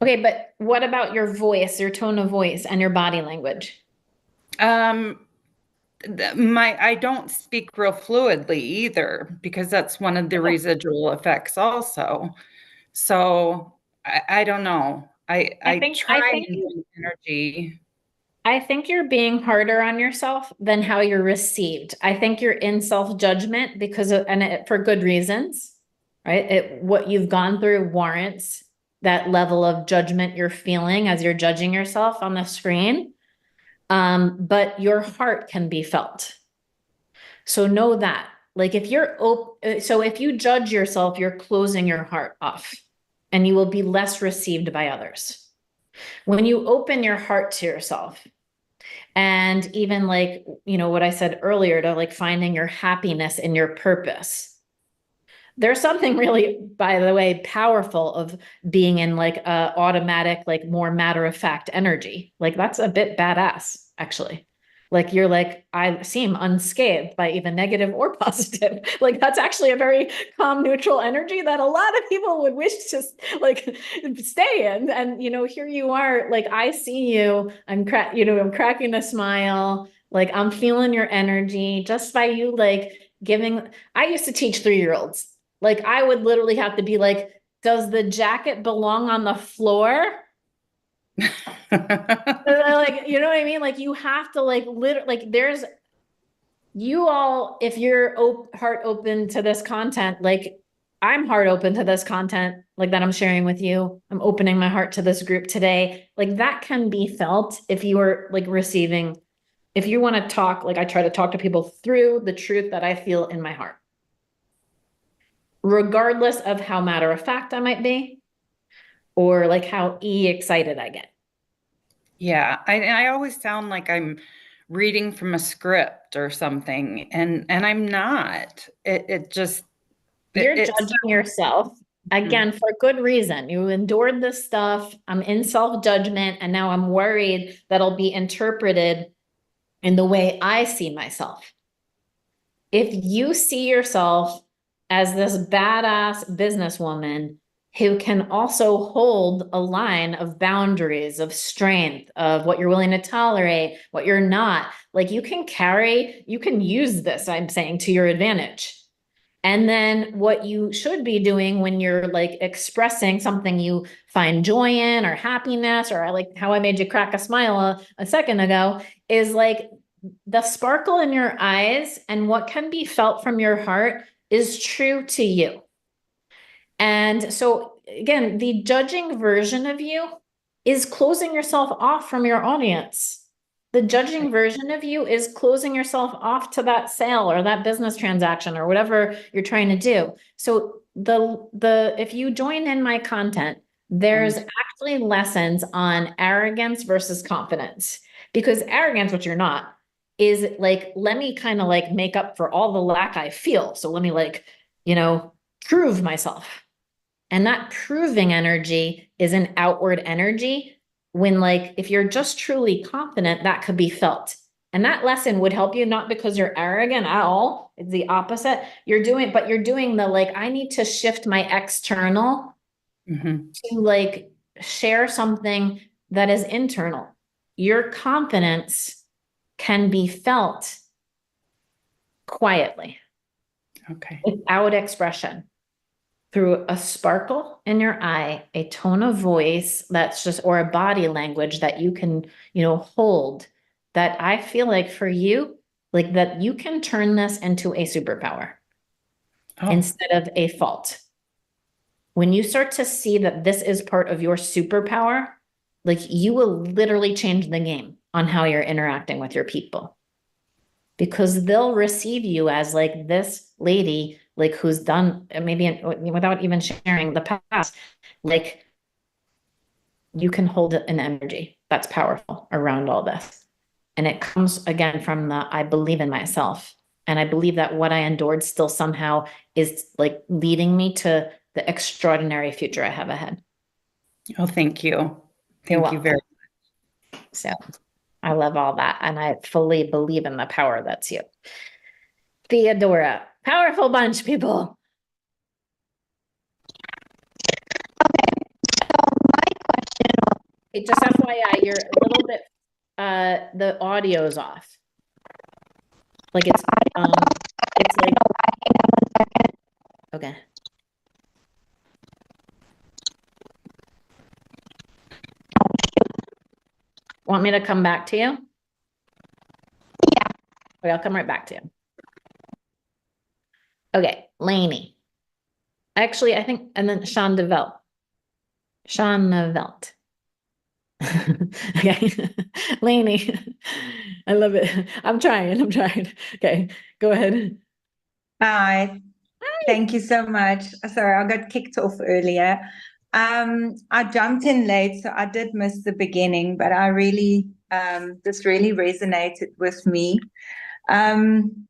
Okay, but what about your voice, your tone of voice, and your body language? I don't speak real fluidly either, because that's one of the residual effects also. So I don't know. I think try I think and use energy. I think you're being harder on yourself than how you're received. I think you're in self-judgment because of, for good reasons, right? What you've gone through warrants that level of judgment you're feeling as you're judging yourself on the screen. But your heart can be felt. So know that. Like if you're so if you judge yourself, you're closing your heart off and you will be less received by others. When you open your heart to yourself, and even like, what I said earlier to like finding your happiness in your purpose. There's something really, by the way, powerful of being in like a automatic, like more matter of fact energy. Like that's a bit badass, actually. Like you're like, I seem unscathed by even negative or positive. Like that's actually a very calm, neutral energy that a lot of people would wish to like stay in. And here you are, like I see you. I'm cracking a smile. Like I'm feeling your energy just by you like giving. I used to teach 3-year-olds. Like I would literally have to be like, does the jacket belong on the floor? Like, you know what I mean? Like you have to like literally like there's you all, if you're heart open to this content, like I'm heart open to this content, like that I'm sharing with you. I'm opening my heart to this group today. Like that can be felt if you are like receiving, if you want to talk, like I try to talk to people through the truth that I feel in my heart. Regardless of how matter of fact I might be, or like how excited I get. Yeah, I always sound like I'm reading from a script or something, and I'm not. It just You're it's judging yourself again for good reason. You endured this stuff. I'm in self-judgment, and now I'm worried that I'll be interpreted in the way I see myself. If you see yourself as this badass businesswoman who can also hold a line of boundaries, of strength, of what you're willing to tolerate, what you're not, like you can use this, I'm saying, to your advantage. And then what you should be doing when you're like expressing something you find joy in or happiness, or like how I made you crack a smile a second ago, is like the sparkle in your eyes and what can be felt from your heart is true to you. And so again, the judging version of you is closing yourself off from your audience. The judging version of you is closing yourself off to that sale or that business transaction or whatever you're trying to do. So if you join in my content, there's actually lessons on arrogance versus confidence. Because arrogance, which you're not, is like, let me kind of like make up for all the lack I feel. So let me like, prove myself. And that proving energy is an outward energy when like, if you're just truly confident, that could be felt. And that lesson would help you, not because you're arrogant at all. It's the opposite. You're doing the like, I need to shift my external to like share something that is internal. Your confidence can be felt quietly. Okay. Without expression. Through a sparkle in your eye, a tone of voice that's just, or a body language that you can, hold, that I feel like for you, like that you can turn this into a superpower instead of a fault. When you start to see that this is part of your superpower, like you will literally change the game on how you're interacting with your people. Because they'll receive you as like this lady, like who's done maybe without even sharing the past, like you can hold an energy that's powerful around all this. And it comes again from I believe in myself. And I believe that what I endured still somehow is like leading me to the extraordinary future I have ahead. Oh, thank you. Thank you very much. So I love all that. And I fully believe in the power that's you. Theodora, powerful bunch, people. Just FYI, you're a little bit, the audio's off. Like it's like, okay. Want me to come back to you? Yeah. Okay, I'll come right back to you. Okay, Lainey. Actually, I think, and then Sean DeVelt. Sean DeVelt. Okay, Lainey. I love it. I'm trying. Okay, go ahead. Hi, thank you so much. Sorry, I got kicked off earlier. I jumped in late, so I did miss the beginning, but I really, this really resonated with me. And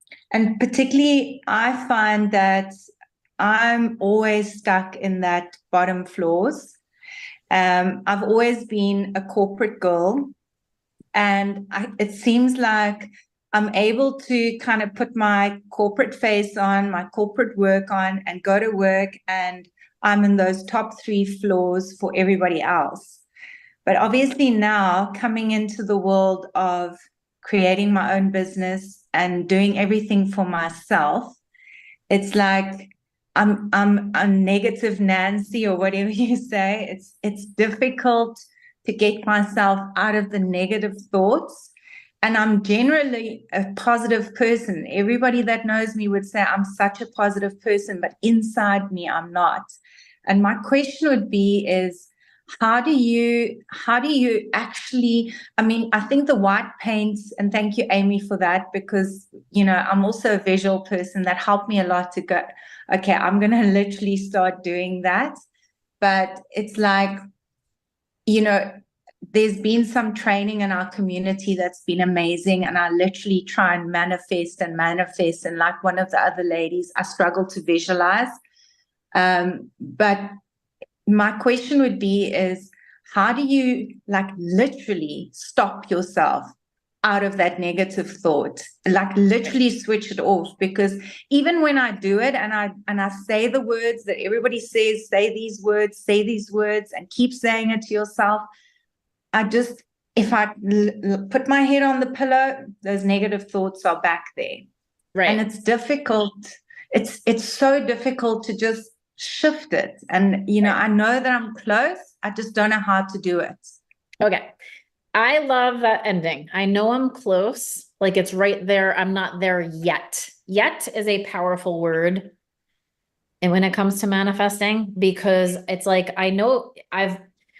particularly, I find that I'm always stuck in that bottom floors. I've always been a corporate girl, and it seems like I'm able to kind of put my corporate face on, my corporate work on, and go to work, and I'm in those top 3 floors for everybody else. But obviously now coming into the world of creating my own business and doing everything for myself, it's like I'm a negative Nancy or whatever you say. It's difficult to get myself out of the negative thoughts. And I'm generally a positive person. Everybody that knows me would say I'm such a positive person, but inside me, I'm not. And my question would be is, how do you actually, I mean, I think the white paints, and thank you, Amy, for that, because, you know, I'm also a visual person. That helped me a lot to go, okay, I'm going to literally start doing that. But it's like, you know, there's been some training in our community that's been amazing. And I literally try and manifest. And like one of the other ladies, I struggle to visualize. But my question would be is, how do you like literally stop yourself out of that negative thought, like literally switch it off? Because even when I do it and I say the words that everybody says, say these words and keep saying it to yourself, if I put my head on the pillow, those negative thoughts are back there. Right. And it's difficult. It's so difficult to just shift it. And, you know, I know that I'm close. I just don't know how to do it. Okay. I love that ending. I know I'm close. Like it's right there. I'm not there yet. Yet is a powerful word. And when it comes to manifesting, because it's like, I know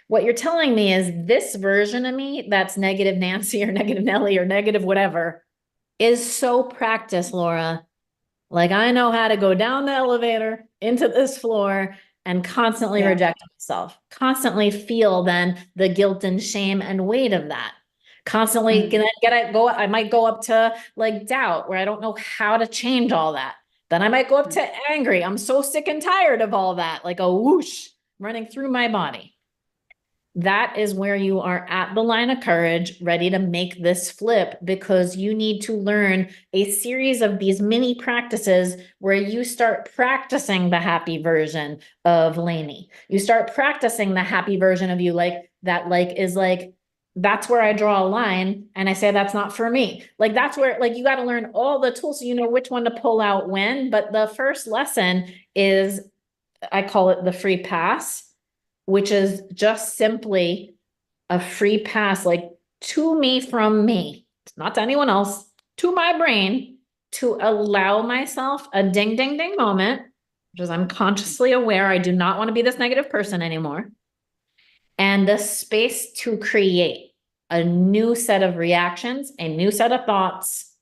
what you're telling me is this version of me that's negative Nancy or negative Nelly or negative whatever is so practiced, Laura. Like I know how to go down the elevator into this floor and constantly reject myself, constantly feel then the guilt and shame and weight of that. Constantly I might go up to like doubt where I don't know how to change all that. Then I might go up to angry. I'm so sick and tired of all that, like a whoosh running through my body. That is where you are at the line of courage, ready to make this flip, because you need to learn a series of these mini practices where you start practicing the happy version of Lainey. You start practicing the happy version of you, like that, that's where I draw a line and I say, that's not for me. Like, that's where, like, you got to learn all the tools so you know which one to pull out when. But the first lesson is, I call it the free pass, which is just simply a free pass, like to me, from me, not to anyone else, to my brain, to allow myself a ding, ding, ding moment, which is I'm consciously aware I do not want to be this negative person anymore. And the space to create a new set of reactions, a new set of thoughts,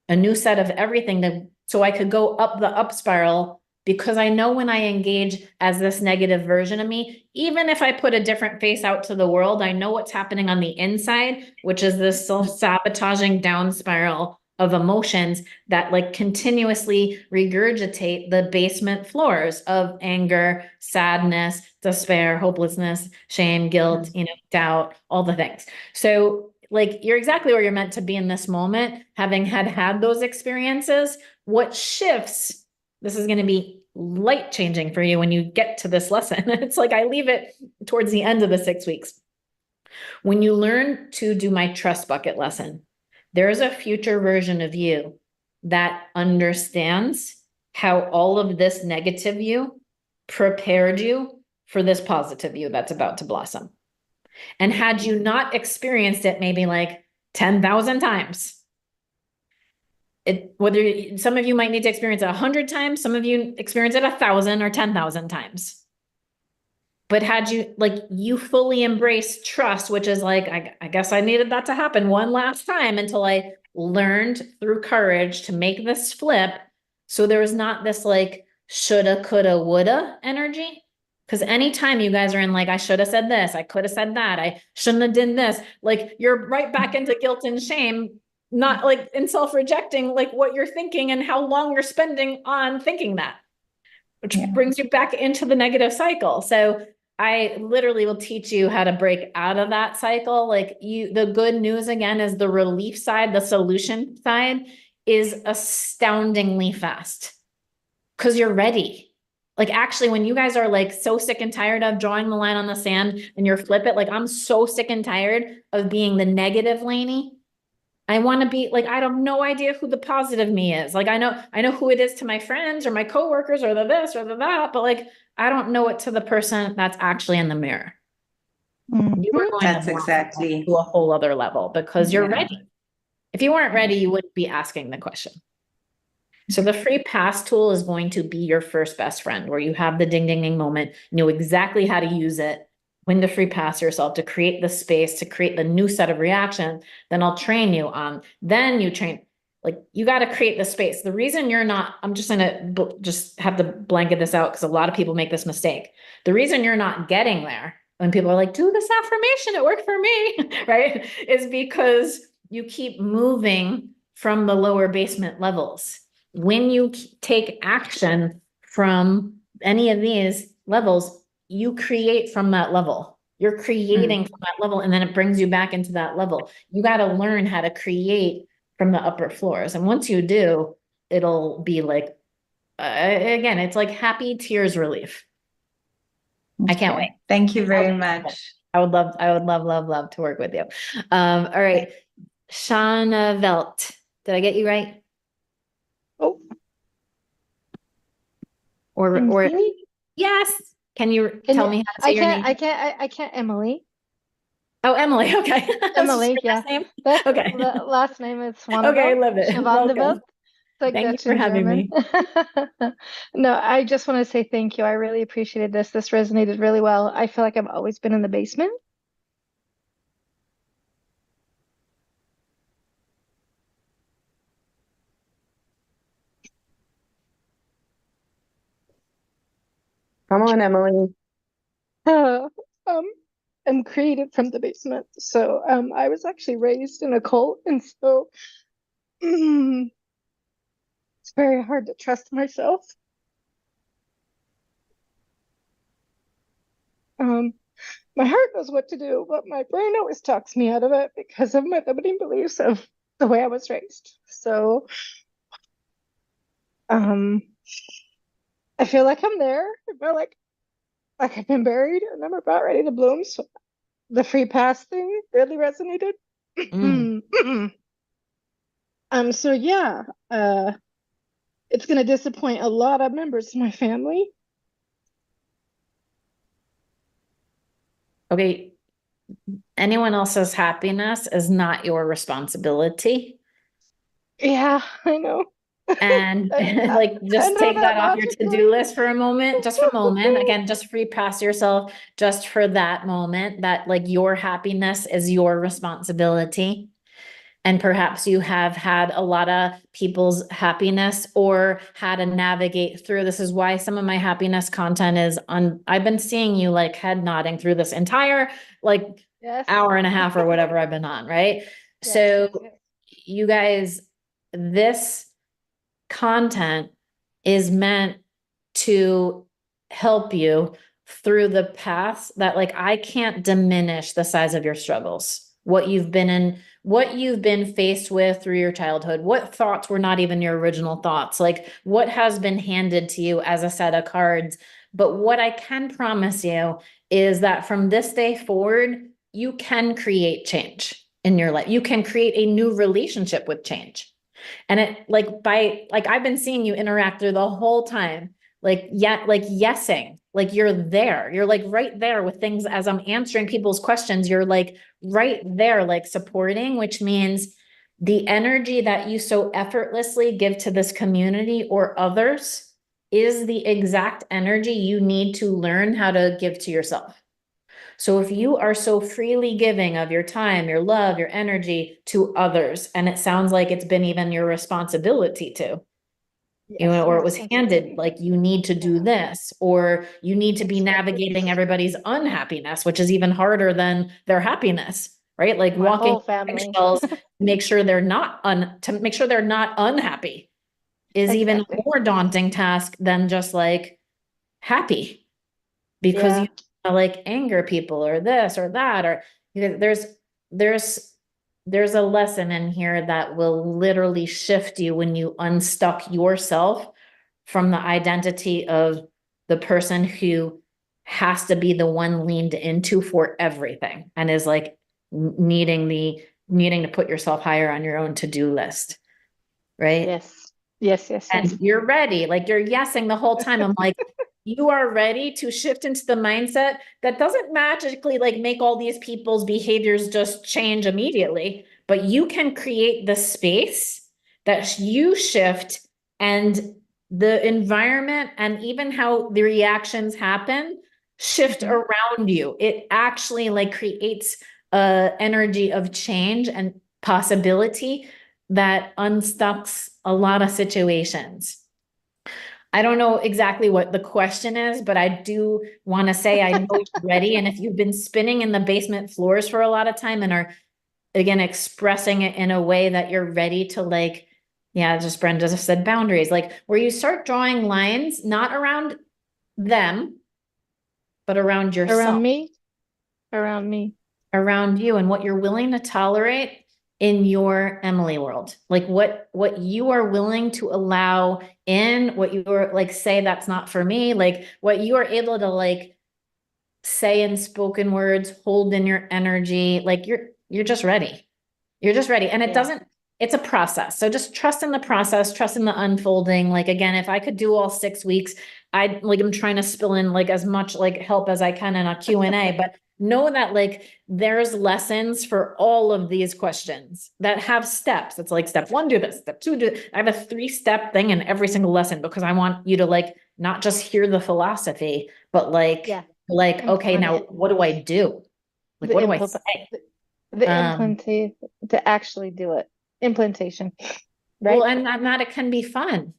a new set of everything so I could go up the up spiral. Because I know when I engage as this negative version of me, even if I put a different face out to the world, I know what's happening on the inside, which is this self-sabotaging down spiral of emotions that like continuously regurgitate the basement floors of anger, sadness, despair, hopelessness, shame, guilt, doubt, all the things. So like, you're exactly where you're meant to be in this moment, having had those experiences. What shifts, this is going to be light changing for you when you get to this lesson. It's like I leave it towards the end of the 6 weeks. When you learn to do my trust bucket lesson, there is a future version of you that understands how all of this negative you prepared you for this positive you that's about to blossom. And had you not experienced it maybe like 10,000 times, some of you might need to experience it 100 times, some of you experience it 1,000 or 10,000 times. But had you fully embrace trust, which is like, I guess I needed that to happen one last time until I learned through courage to make this flip. So there was not this like shoulda, coulda, woulda energy. Because anytime you guys are in like, I should have said this, I could have said that, I shouldn't have done this, like you're right back into guilt and shame, not like in self-rejecting, like what you're thinking and how long you're spending on thinking that, which brings you back into the negative cycle. So I literally will teach you how to break out of that cycle. Like the good news again is the relief side, the solution side is astoundingly fast because you're ready. Like actually, when you guys are like so sick and tired of drawing the line on the sand and you're flip it, like I'm so sick and tired of being the negative Lainey. I want to be like, I have no idea who the positive me is. Like, I know who it is to my friends or my coworkers or the this or the that, but like, I don't know it to the person that's actually in the mirror. You are going That's to exactly. to a whole other level because you're ready. If you weren't ready, you wouldn't be asking the question. So the free pass tool is going to be your first best friend where you have the ding, ding, ding moment, know exactly how to use it, when to free pass yourself, to create the space, to create the new set of reactions. Then I'll train you on, then you train, like you got to create the space. The reason you're not, I'm just going to just have to blanket this out because a lot of people make this mistake. The reason you're not getting there when people are like, do this affirmation, it worked for me, right? Is because you keep moving from the lower basement levels. When you take action from any of these levels, you create from that level. You're creating from that level, and then it brings you back into that level. You got to learn how to create from the upper floors. And once you do, it'll be like, again, it's like happy tears relief. I can't wait. Thank you very much. I would love to work with you. All right. Shauna Velt. Did I get you right? Oh. Or yes. Can you tell me how to say your name? I can't, Emily. Oh, Emily. Okay. Emily, yeah. Name? That's Okay. The last name is Swaneveld. Okay, I love it. Welcome. Like thank Dutch you for and having German. me. No, I just want to say thank you. I really appreciated this. This resonated really well. I feel like I've always been in the basement. Come on, Emily. I'm created from the basement. So I was actually raised in a cult, and so it's very hard to trust myself. My heart knows what to do, but my brain always talks me out of it because of my limiting beliefs of the way I was raised. So I feel like I'm there. I feel like I've been buried and I'm about ready to bloom. So the free pass thing really resonated. So yeah, it's gonna disappoint a lot of members of my family. Okay. Anyone else's happiness is not your responsibility. Yeah, I know. And like, just take that off your to-do list for a moment, just for a moment. Again, just free pass yourself just for that moment, that like your happiness is your responsibility. And perhaps you have had a lot of people's happiness or had to navigate through. This is why some of my happiness content is on. I've been seeing you like head nodding through this entire like hour and a half or whatever I've been on, right? So you guys, this content is meant to help you through the paths that like I can't diminish the size of your struggles, what you've been in, what you've been faced with through your childhood, what thoughts were not even your original thoughts, like what has been handed to you as a set of cards. But what I can promise you is that from this day forward, you can create change in your life. You can create a new relationship with change. And it like I've been seeing you interact through the whole time like, yeah, like yesing, like you're there, you're like right there with things as I'm answering people's questions, you're like right there, like supporting, which means the energy that you so effortlessly give to this community or others is the exact energy you need to learn how to give to yourself. So if you are so freely giving of your time, your love, your energy to others, and it sounds like it's been even your responsibility to, you know, or it was handed, like you need to do this, or you need to be navigating everybody's unhappiness, which is even harder than their happiness, right? Like My walking whole family. eggshells to make sure they're not unhappy is even a Exactly. more daunting task than just like happy, because Yeah. you like anger people or this or that, or there's there's a lesson in here that will literally shift you when you unstuck yourself from the identity of the person who has to be the one leaned into for everything and is like needing to put yourself higher on your own to-do list, right? Yes. Yes, yes, yes. And you're ready, like you're yesing the whole time. I'm like, you are ready to shift into the mindset that doesn't magically like make all these people's behaviors just change immediately, but you can create the space that you shift, and the environment and even how the reactions happen shift around you. It actually like creates a energy of change and possibility that unstucks a lot of situations. I don't know exactly what the question is, but I do want to say I know you're ready. And if you've been spinning in the basement floors for a lot of time and are, again, expressing it in a way that you're ready to like, yeah, just Brenda just said boundaries, like where you start drawing lines, not around them, but around yourself. Around me? Around me. Around you and what you're willing to tolerate in your Emily world, like what you are willing to allow in, what you are like, say that's not for me, like what you are able to like say in spoken words, hold in your energy, like you're just ready. You're just ready. And it doesn't, it's a process. So just trust in the process, trust in the unfolding. Like, again, if I could do all 6 weeks, I'm trying to spill in like as much like help as I can in a Q&A, but know that like there's lessons for all of these questions that have steps. It's like step 1, do this, step 2, do I have a 3-step thing in every single lesson, because I want you to like, not just hear the philosophy, but like, okay, now what do I do? Like, what do I say? To actually do it. Implementation. Right. Well, and that it can be fun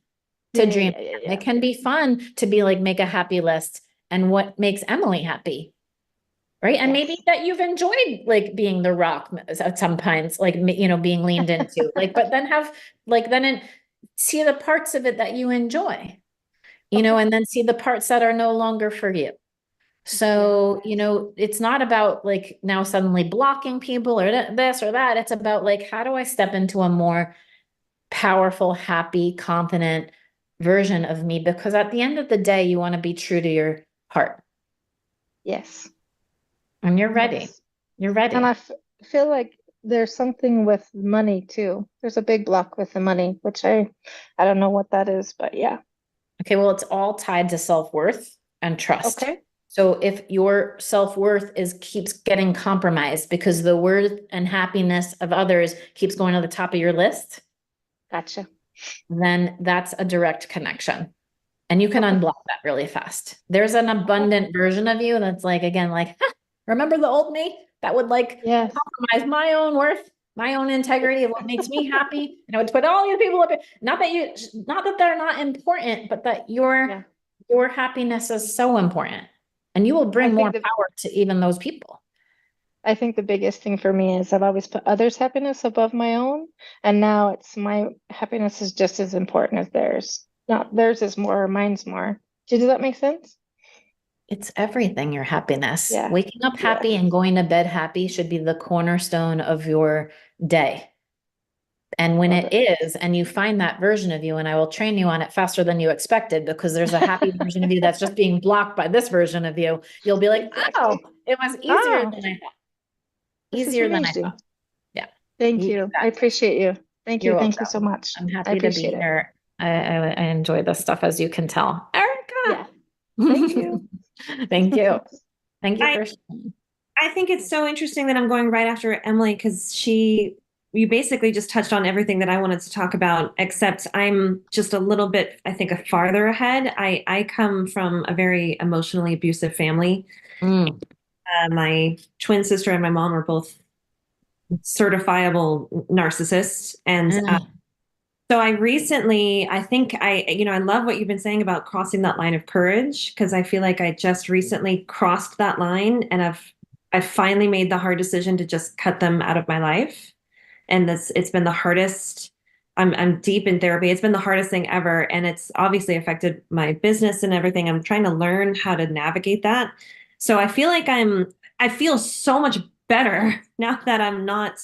to dream. It can be fun to be like, make a happy list and what makes Emily happy. Right. And maybe that you've enjoyed like being the rock at some points, like, you know, being leaned into like, but then have like, see the parts of it that you enjoy, you know, and then see the parts that are no longer for you. So, you know, it's not about like now suddenly blocking people or this or that. It's about like, how do I step into a more powerful, happy, confident version of me? Because at the end of the day, you want to be true to your heart. Yes. And you're ready. You're ready. And I feel like there's something with money too. There's a big block with the money, which I don't know what that is, but yeah. Okay, well, it's all tied to self-worth and trust. Okay. So if your self-worth keeps getting compromised because the worth and happiness of others keeps going to the top of your list, gotcha, then that's a direct connection. And you can unblock that really fast. There's an abundant version of you that's like, again, like, remember the old me that would like compromise my own worth, my own integrity of what makes me happy. And I would put all these people up here. Not that they're not important, but that your happiness is so important. And you will bring more power to even those people. I think the biggest thing for me is I've always put others' happiness above my own. And now it's my happiness is just as important as theirs. Not theirs is more, mine's more. Does that make sense? It's everything, your happiness. Waking up happy and going to bed happy should be the cornerstone of your day. And when it is, and you find that version of you, and I will train you on it faster than you expected, because there's a happy version of you that's just being blocked by this version of you, you'll be like, oh, it was easier than I thought. Easier than I thought. Yeah. Thank you. I appreciate you. Thank you. You're Thank you welcome. so much. I'm happy to be here. I enjoy this stuff, as you can tell. All right. Rebecca. Yeah. Thank you. Thank you. Thank you I- for sharing. I think it's so interesting that I'm going right after Emily because you basically just touched on everything that I wanted to talk about, except I'm just a little bit, I think, farther ahead. I come from a very emotionally abusive family. My twin sister and my mom are both certifiable narcissists. And so I think I love what you've been saying about crossing that line of courage, because I feel like I just recently crossed that line and I've finally made the hard decision to just cut them out of my life. And it's been the hardest. I'm deep in therapy. It's been the hardest thing ever. And it's obviously affected my business and everything. I'm trying to learn how to navigate that. So I feel like I feel so much better now that I'm not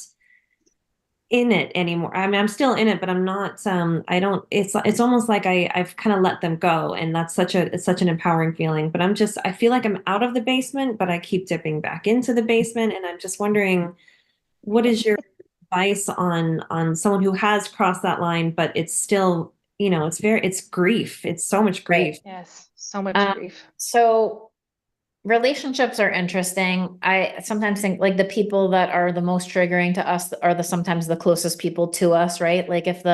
in it anymore. I mean, I'm still in it, but I'm not, I don't, it's almost like I've kind of let them go. And that's it's such an empowering feeling, but I feel like I'm out of the basement, but I keep dipping back into the basement. And I'm just wondering, what is your advice on someone who has crossed that line, but it's still, it's grief. It's so much grief. Yes. So much grief. So relationships are interesting. I sometimes think like the people that are the most triggering to us are sometimes the closest people to us, right? Like if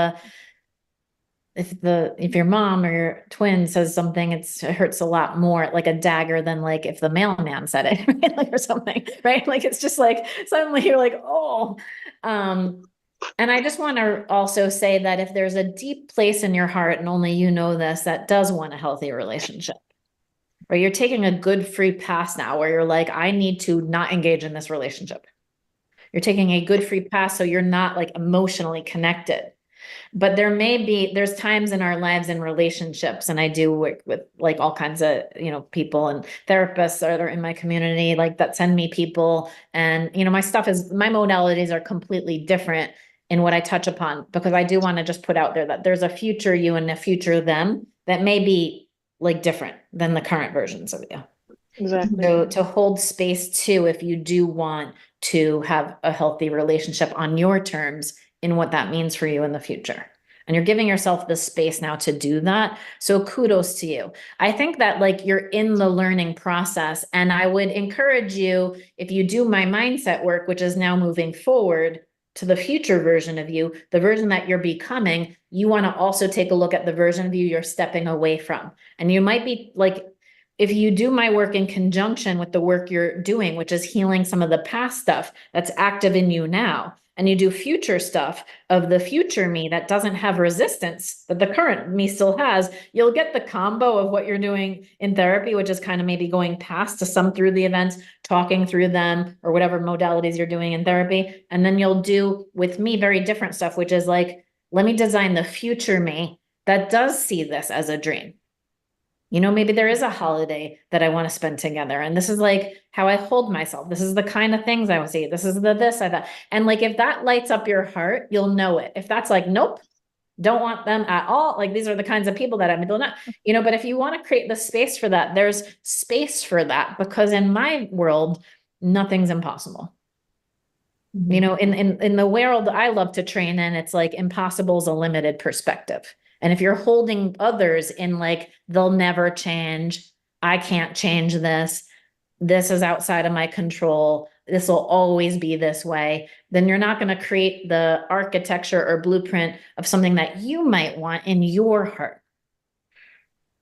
your mom or your twin says something, it hurts a lot more, like a dagger, than like if the mailman said it, right? Like, or something, right? Like it's just like suddenly you're like, oh. And I just want to also say that if there's a deep place in your heart, and only you know this, that does want a healthy relationship, or you're taking a good free pass now where you're like, I need to not engage in this relationship. You're taking a good free pass so you're not like emotionally connected. But there's times in our lives and relationships, and I do work with like all kinds of, people and therapists that are in my community, like that send me people. And, my modalities are completely different in what I touch upon, because I do want to just put out there that there's a future you and a future them that may be like different than the current versions of you. Exactly. So to hold space too, if you do want to have a healthy relationship on your terms, in what that means for you in the future. And you're giving yourself the space now to do that. So kudos to you. I think that like you're in the learning process, and I would encourage you, if you do my mindset work, which is now moving forward to the future version of you, the version that you're becoming, you want to also take a look at the version of you you're stepping away from. And you might be like, if you do my work in conjunction with the work you're doing, which is healing some of the past stuff that's active in you now, and you do future stuff of the future me that doesn't have resistance that the current me still has, you'll get the combo of what you're doing in therapy, which is kind of maybe going past to some through the events, talking through them, or whatever modalities you're doing in therapy. And then you'll do with me very different stuff, which is like, let me design the future me that does see this as a dream. Maybe there is a holiday that I want to spend together. And this is like how I hold myself. This is the kind of things I would say. This is I thought. And like, if that lights up your heart, you'll know it. If that's like, nope, don't want them at all. Like, these are the kinds of people that I'm not, but if you want to create the space for that, there's space for that, because in my world, nothing's impossible. In the world I love to train in, it's like impossible is a limited perspective. And if you're holding others in like, they'll never change, I can't change this is outside of my control, this will always be this way, then you're not going to create the architecture or blueprint of something that you might want in your heart.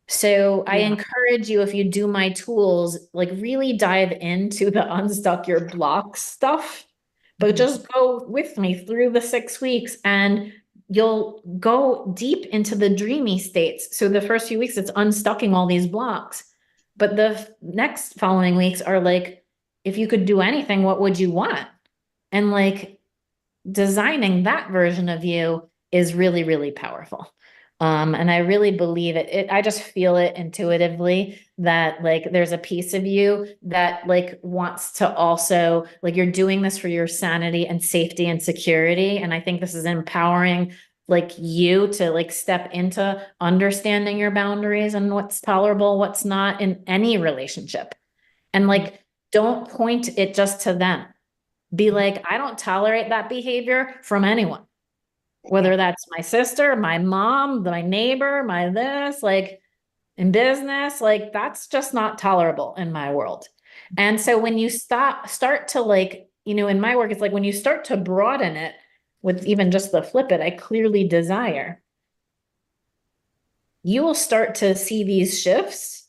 So I encourage you, if you do my tools, like really dive into the unstuck your block stuff, but just go with me through the 6 weeks and you'll go deep into the dreamy states. So the first few weeks, it's unstucking all these blocks. But the next following weeks are like, if you could do anything, what would you want? And like designing that version of you is really, really powerful. And I really believe it. I just feel it intuitively that like there's a piece of you that like wants to also like, you're doing this for your sanity and safety and security. And I think this is empowering like you to like step into understanding your boundaries and what's tolerable, what's not in any relationship. And like, don't point it just to them. Be like, I don't tolerate that behavior from anyone. Whether that's my sister, my mom, my neighbor, my this, like, in business, like that's just not tolerable in my world. And so when you start to like, in my work, it's like when you start to broaden it with even just the flip it, I clearly desire, you will start to see these shifts.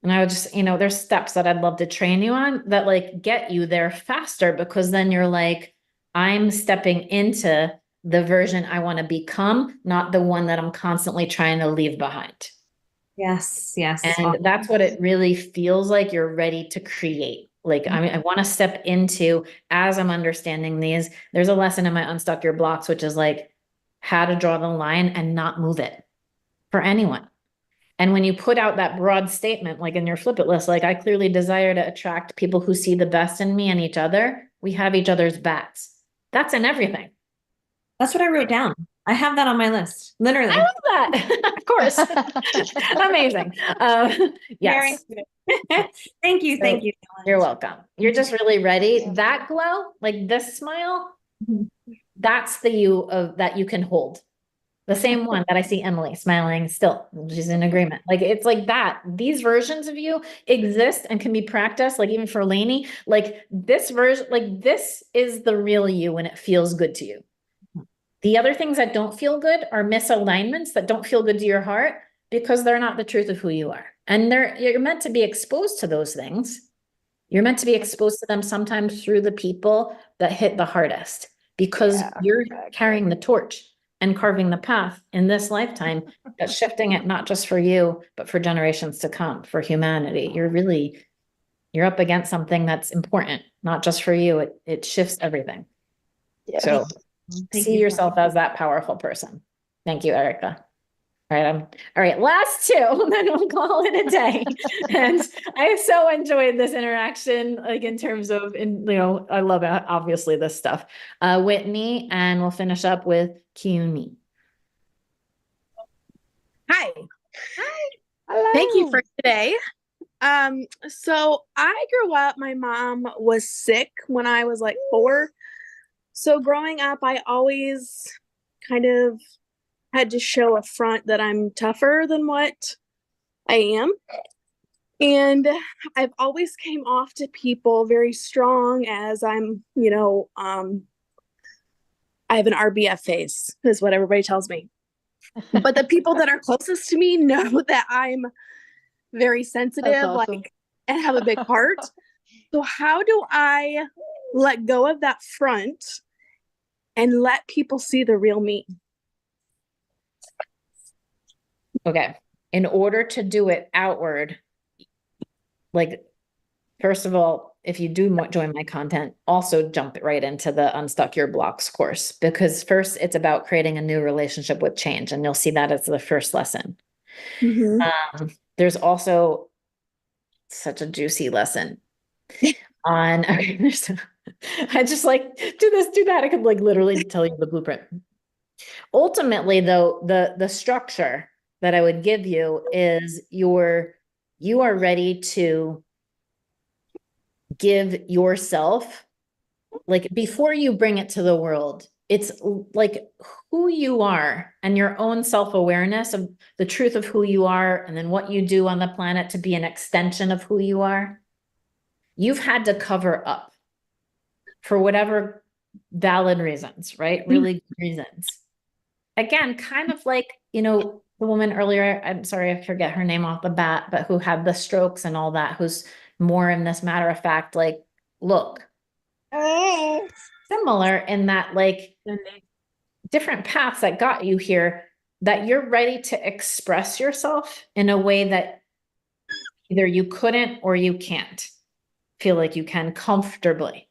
And I would just, there's steps that I'd love to train you on that like get you there faster, because then you're like, I'm stepping into the version I want to become, not the one that I'm constantly trying to leave behind. Yes, yes. And that's what it really feels like you're ready to create. Like, I want to step into, as I'm understanding these, there's a lesson in my Unstuck Your Blocks, which is like how to draw the line and not move it for anyone. And when you put out that broad statement, like in your flip it list, like I clearly desire to attract people who see the best in me and each other. We have each other's backs. That's in everything. That's what I wrote down. I have that on my list, literally. I love that. Of course. Amazing. Yes. Thank you. Thank you. You're welcome. You're just really ready. That glow, like this smile, that's the you of that you can hold. The same one that I see Emily smiling still. She's in agreement. Like it's like that. These versions of you exist and can be practiced. Like even for Lainey, like this version, like this is the real you when it feels good to you. The other things that don't feel good are misalignments that don't feel good to your heart because they're not the truth of who you are. And you're meant to be exposed to those things. You're meant to be exposed to them sometimes through the people that hit the hardest, because you're carrying the torch and carving the path in this lifetime, but shifting it not just for you, but for generations to come, for humanity. You're up against something that's important, not just for you. It shifts everything. Yes. So see yourself as that powerful person. Thank you, Erica. All right, all right, last two, and then we'll call it a day. And I so enjoyed this interaction, like in terms of, I love obviously this stuff. Whitney, and we'll finish up with CUNY. Hi. Hi. Hello. Thank you for today. So I grew up, my mom was sick when I was like 4. So growing up, I always kind of had to show a front that I'm tougher than what I am. And I've always came off to people very strong, as I'm, I have an RBF face, is what everybody tells me. But the people that are closest to me know that I'm very sensitive, awesome. and have a big heart. So how do I let go of that front and let people see the real me? Okay. In order to do it outward, like, first of all, if you do join my content, also jump right into the Unstuck Your Blocks course, because first it's about creating a new relationship with change. And you'll see that as the first lesson. Mm-hmm. There's also such a juicy lesson on, I just like, do this, do that. I could like literally tell you the blueprint. Ultimately though, the structure that I would give you is you are ready to give yourself, like before you bring it to the world, it's like who you are and your own self-awareness of the truth of who you are, and then what you do on the planet to be an extension of who you are. You've had to cover up for whatever valid reasons, right? Really good reasons. Again, kind of like, the woman earlier, I'm sorry, I forget her name off the bat, but who had the strokes and all that, who's more in this matter of fact, like, look, similar in that, like, different paths that got you here, that you're ready to express yourself in a way that either you couldn't or you can't feel like you can comfortably.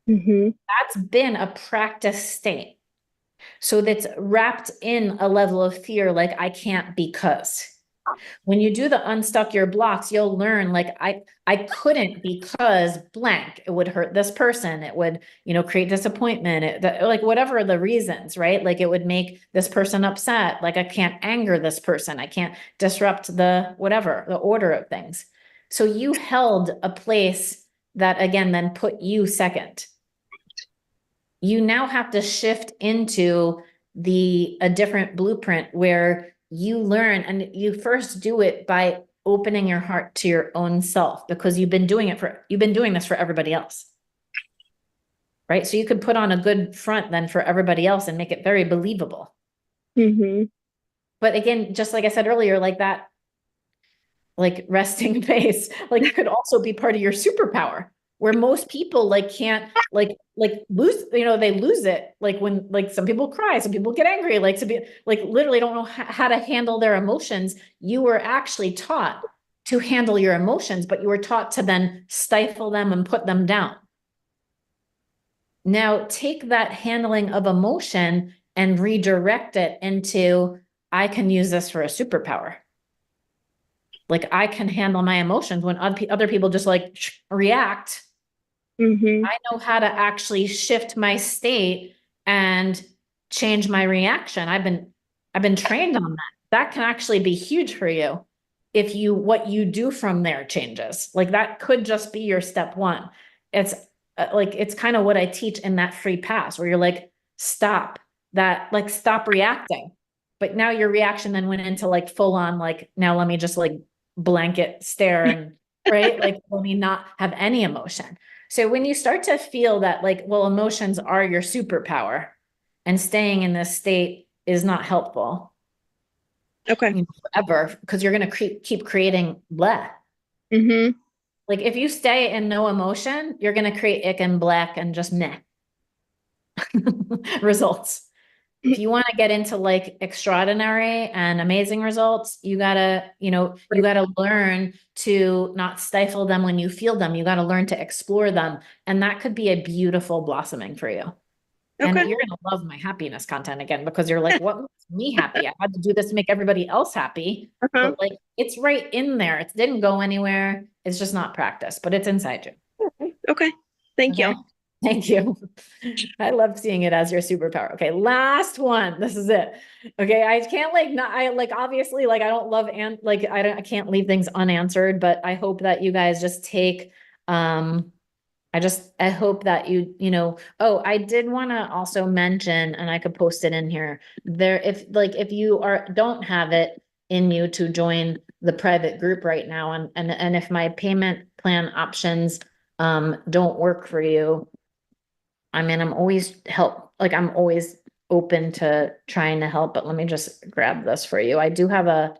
Mm-hmm. That's been a practice state. So that's wrapped in a level of fear, like I can't because. When you do the Unstuck Your Blocks, you'll learn like I couldn't because blank, it would hurt this person, it would, create disappointment, like whatever the reasons, right? Like it would make this person upset, like I can't anger this person, I can't disrupt the whatever, the order of things. So you held a place that again then put you second. You now have to shift into a different blueprint where you learn, and you first do it by opening your heart to your own self, because you've been doing this for everybody else. Right? So you could put on a good front then for everybody else and make it very believable. Mm-hmm. But again, just like I said earlier, like that, like resting face, like could also be part of your superpower, where most people like can't like lose, they lose it. Like when, like some people cry, some people get angry, like some people like literally don't know how to handle their emotions. You were actually taught to handle your emotions, but you were taught to then stifle them and put them down. Now take that handling of emotion and redirect it into, I can use this for a superpower. Like I can handle my emotions when other people just like react. Mm-hmm. I know how to actually shift my state and change my reaction. I've been trained on that. That can actually be huge for you if what you do from there changes. Like that could just be your step one. It's it's kind of what I teach in that free pass, where you're like, stop reacting. But now your reaction then went into like full on, like, now let me just like blanket stare and right. Like, let me not have any emotion. So when you start to feel that like, well, emotions are your superpower and staying in this state is not helpful. Okay. Forever, because you're going to keep creating bleh. Mm-hmm. Like if you stay in no emotion, you're going to create ick and black and just meh results. If you want to get into like extraordinary and amazing results, you gotta learn to not stifle them when you feel them. You got to learn to explore them. And that could be a beautiful blossoming for you. And Okay. you're going to love my happiness content again, because you're like, what makes me happy? I had to do this to make everybody else happy. Uh-huh. But like, it's right in there. It didn't go anywhere. It's just not practice, but it's inside you. Okay. Thank you. Thank you. I love seeing it as your superpower. Okay, last one. This is it. Okay, I can't obviously I don't love I can't leave things unanswered, but I hope that you guys just take I hope that oh, I did want to also mention, and I could post it in here there, if you don't have it in you to join the private group right now, and if my payment plan options don't work for you, I mean, I'm always open to trying to help, but let me just grab this for you. I do have a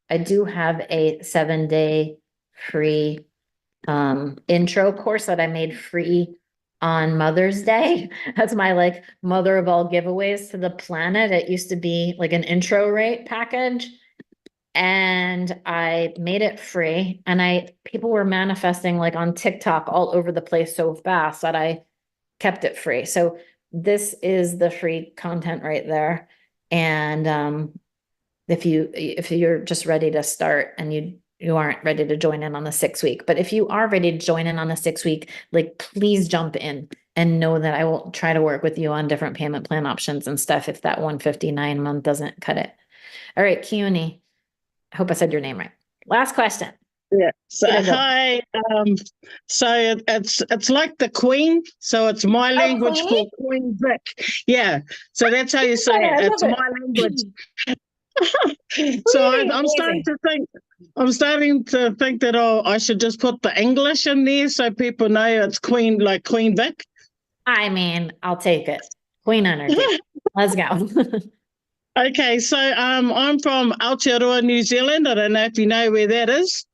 7-day free intro course that I made free on Mother's Day. That's my mother of all giveaways to the planet. It used to be like an intro rate package, and I made it free, and people were manifesting like on TikTok all over the place so fast that I kept it free. So this is the free content right there. And if you're just ready to start and you aren't ready to join in on the 6-week, but if you are ready to join in on the 6-week, please jump in and know that I will try to work with you on different payment plan options and stuff if that 159 month doesn't cut it. All right, Keone, I hope I said your name right. Last question. Yeah. So hi. So it's like the Queen. So it's my language for Queen Vic. Yeah. So that's how you say it. It's my language. So I'm starting to think that I should just put the English in there so people know it's Queen, like Queen Vic. I mean, I'll take it. Queen energy. Let's go. Okay, so I'm from Aotearoa, New Zealand. I don't know if you know where that is.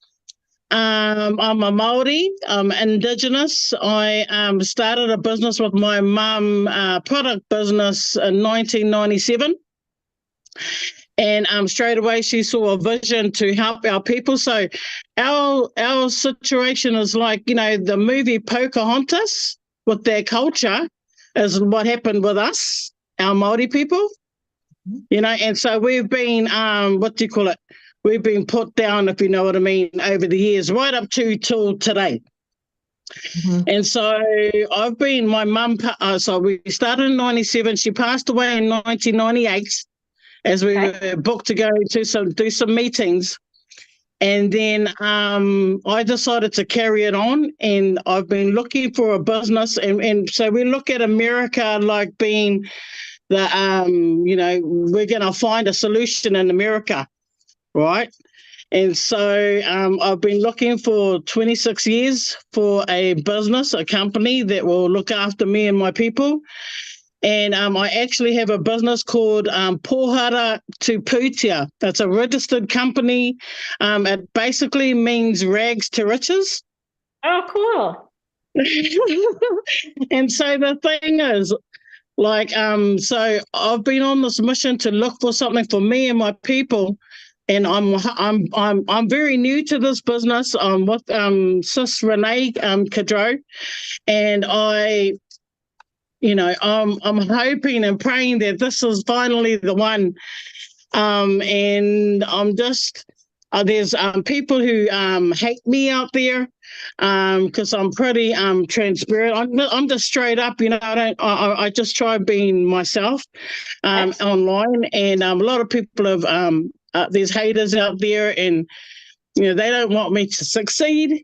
I'm a Māori. I'm Indigenous. I started a business with my mum, product business in 1997. And straight away she saw a vision to help our people. So our situation is like, the movie Pocahontas with their culture is what happened with us, our Māori people. And so we've been, we've been put down, if you know what I mean, over the years, right up till today. Mm-hmm. And so my mum, so we started in 97. She passed away in 1998 as we were booked to go to do some meetings. And then I decided to carry it on, and I've been looking for a business. And so we look at America like being that we're going to find a solution in America, right? And so I've been looking for 26 years for a business, a company that will look after me and my people. And I actually have a business called Pohara to Putia. That's a registered company. It basically means rags to riches. Oh, cool. And so the thing is, so I've been on this mission to look for something for me and my people. And I'm very new to this business. I'm with Sis Renee Cadro, and I'm hoping and praying that this is finally the one. And I'm just there's people who hate me out there because I'm pretty transparent. I'm just straight up, I just try being myself online, and a lot of people have there's haters out there, and they don't want me to succeed,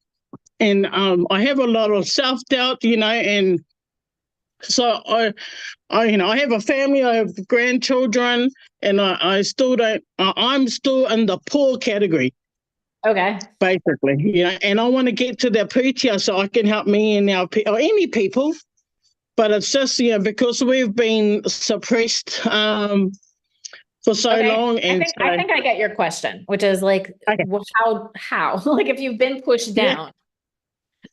and I have a lot of self-doubt, and so I have a family, I have grandchildren, and I'm still in the poor category. Okay. Basically, and I want to get to that PTO so I can help me and or any people. But it's just, because we've been suppressed for so long. And I think I get your question, which is like, how, like if you've been pushed down,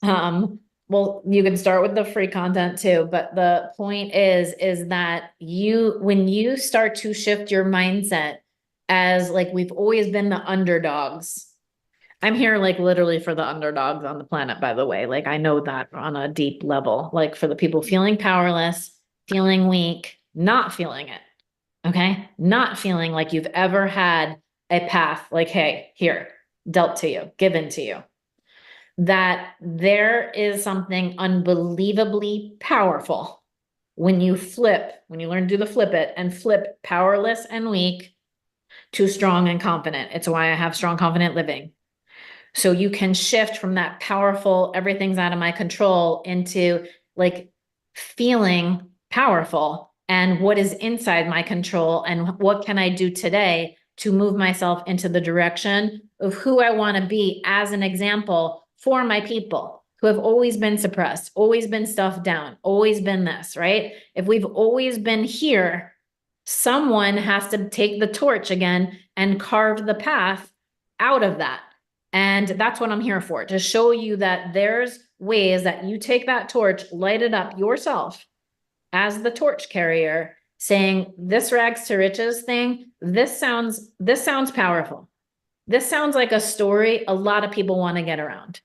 well, you can start with the free content too, but the point is that when you start to shift your mindset as like, we've always been the underdogs. I'm here like literally for the underdogs on the planet, by the way. Like I know that on a deep level, like for the people feeling powerless, feeling weak, not feeling it. Okay. Not feeling like you've ever had a path like, hey, here, dealt to you, given to you. That there is something unbelievably powerful when you learn to do the flip it and flip powerless and weak to strong and confident. It's why I have strong, confident living. So you can shift from that powerful, everything's out of my control into like feeling powerful and what is inside my control and what can I do today to move myself into the direction of who I want to be as an example for my people who have always been suppressed, always been stuffed down, always been this, right? If we've always been here, someone has to take the torch again and carve the path out of that. And that's what I'm here for, to show you that there's ways that you take that torch, light it up yourself as the torch carrier, saying this rags to riches thing, this sounds powerful. This sounds like a story a lot of people want to get around.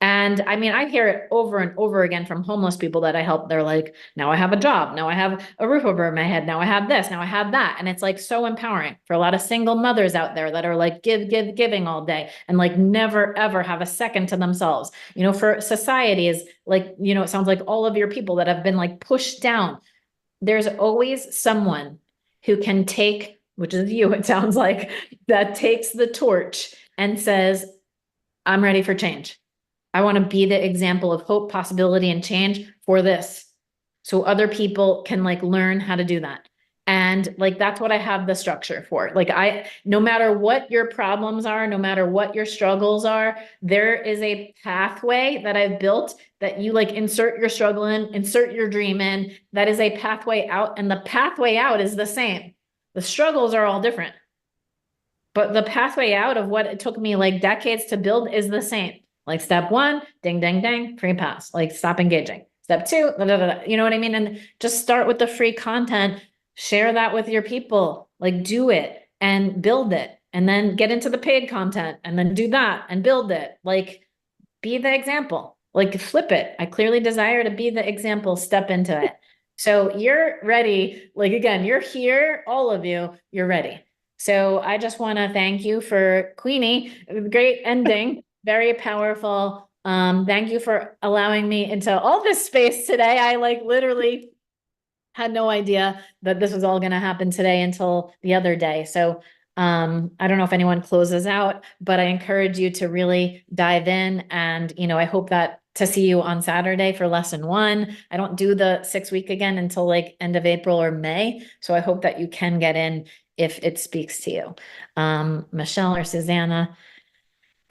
And I mean, I hear it over and over again from homeless people that I help. They're like, now I have a job. Now I have a roof over my head. Now I have this. Now I have that. And it's like so empowering for a lot of single mothers out there that are like giving all day and like never, ever have a second to themselves. For society is like, it sounds like all of your people that have been like pushed down. There's always someone who can take, which is you, it sounds like, that takes the torch and says, I'm ready for change. I want to be the example of hope, possibility, and change for this. So other people can like learn how to do that. And like, that's what I have the structure for. Like no matter what your problems are, no matter what your struggles are, there is a pathway that I've built that you like insert your struggle in, insert your dream in. That is a pathway out. And the pathway out is the same. The struggles are all different. But the pathway out of what it took me like decades to build is the same. Like step 1, ding, ding, ding, free pass, like stop engaging. Step 2, you know what I mean? And just start with the free content, share that with your people, like do it and build it, and then get into the paid content and then do that and build it. Like be the example, like flip it. I clearly desire to be the example, step into it. So you're ready. Like, again, you're here, all of you, you're ready. So I just want to thank you for Queenie, great ending. Very powerful. Thank you for allowing me into all this space today. I like literally had no idea that this was all going to happen today until the other day. So I don't know if anyone closes out, but I encourage you to really dive in. And, I hope that to see you on Saturday for lesson 1. I don't do the 6-week again until like end of April or May. So I hope that you can get in if it speaks to you. Michelle or Susanna,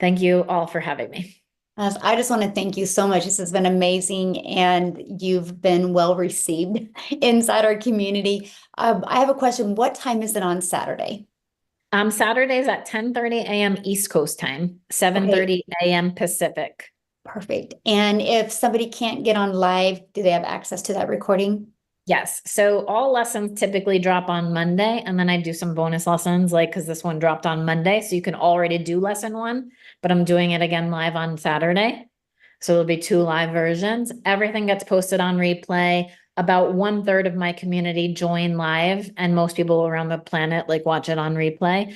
thank you all for having me. I just want to thank you so much. This has been amazing, and you've been well received inside our community. I have a question. What time is it on Saturday? Saturdays at 10:30 a.m. East Coast time, 7:30 a.m. Pacific. Perfect. And if somebody can't get on live, do they have access to that recording? Yes. So all lessons typically drop on Monday, and then I do some bonus lessons, like because this one dropped on Monday. So you can already do lesson 1, but I'm doing it again live on Saturday. So there'll be 2 live versions. Everything gets posted on replay. About 1/3 of my community join live, and most people around the planet like watch it on replay.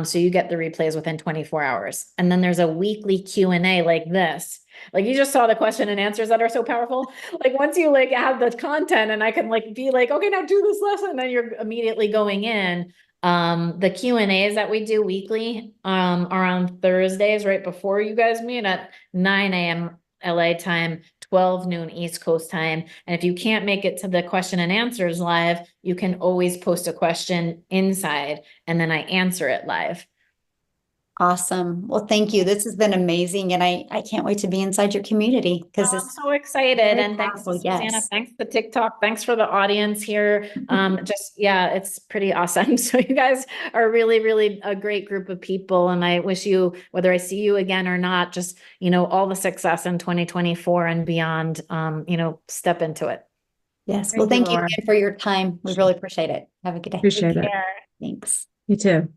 So you get the replays within 24 hours. And then there's a weekly Q&A like this. Like you just saw the question and answers that are so powerful. Like once you like have the content and I can like be like, okay, now do this lesson, then you're immediately going in. The Q&As that we do weekly are on Thursdays right before you guys meet at 9 a.m. LA time, 12 noon East Coast time. And if you can't make it to the question and answers live, you can always post a question inside and then I answer it live. Awesome. Well, thank you. This has been amazing. And I can't wait to be inside your community because I'm it's so excited. And thanks to Susanna, yes. thanks to TikTok, thanks for the audience here. Yeah, it's pretty awesome. So you guys are really, really a great group of people. And I wish you, whether I see you again or not, just, all the success in 2024 and beyond, step into it. Yes. Well, thank you again for your time. We really appreciate it. Have a good day. Appreciate it. Thanks. You too.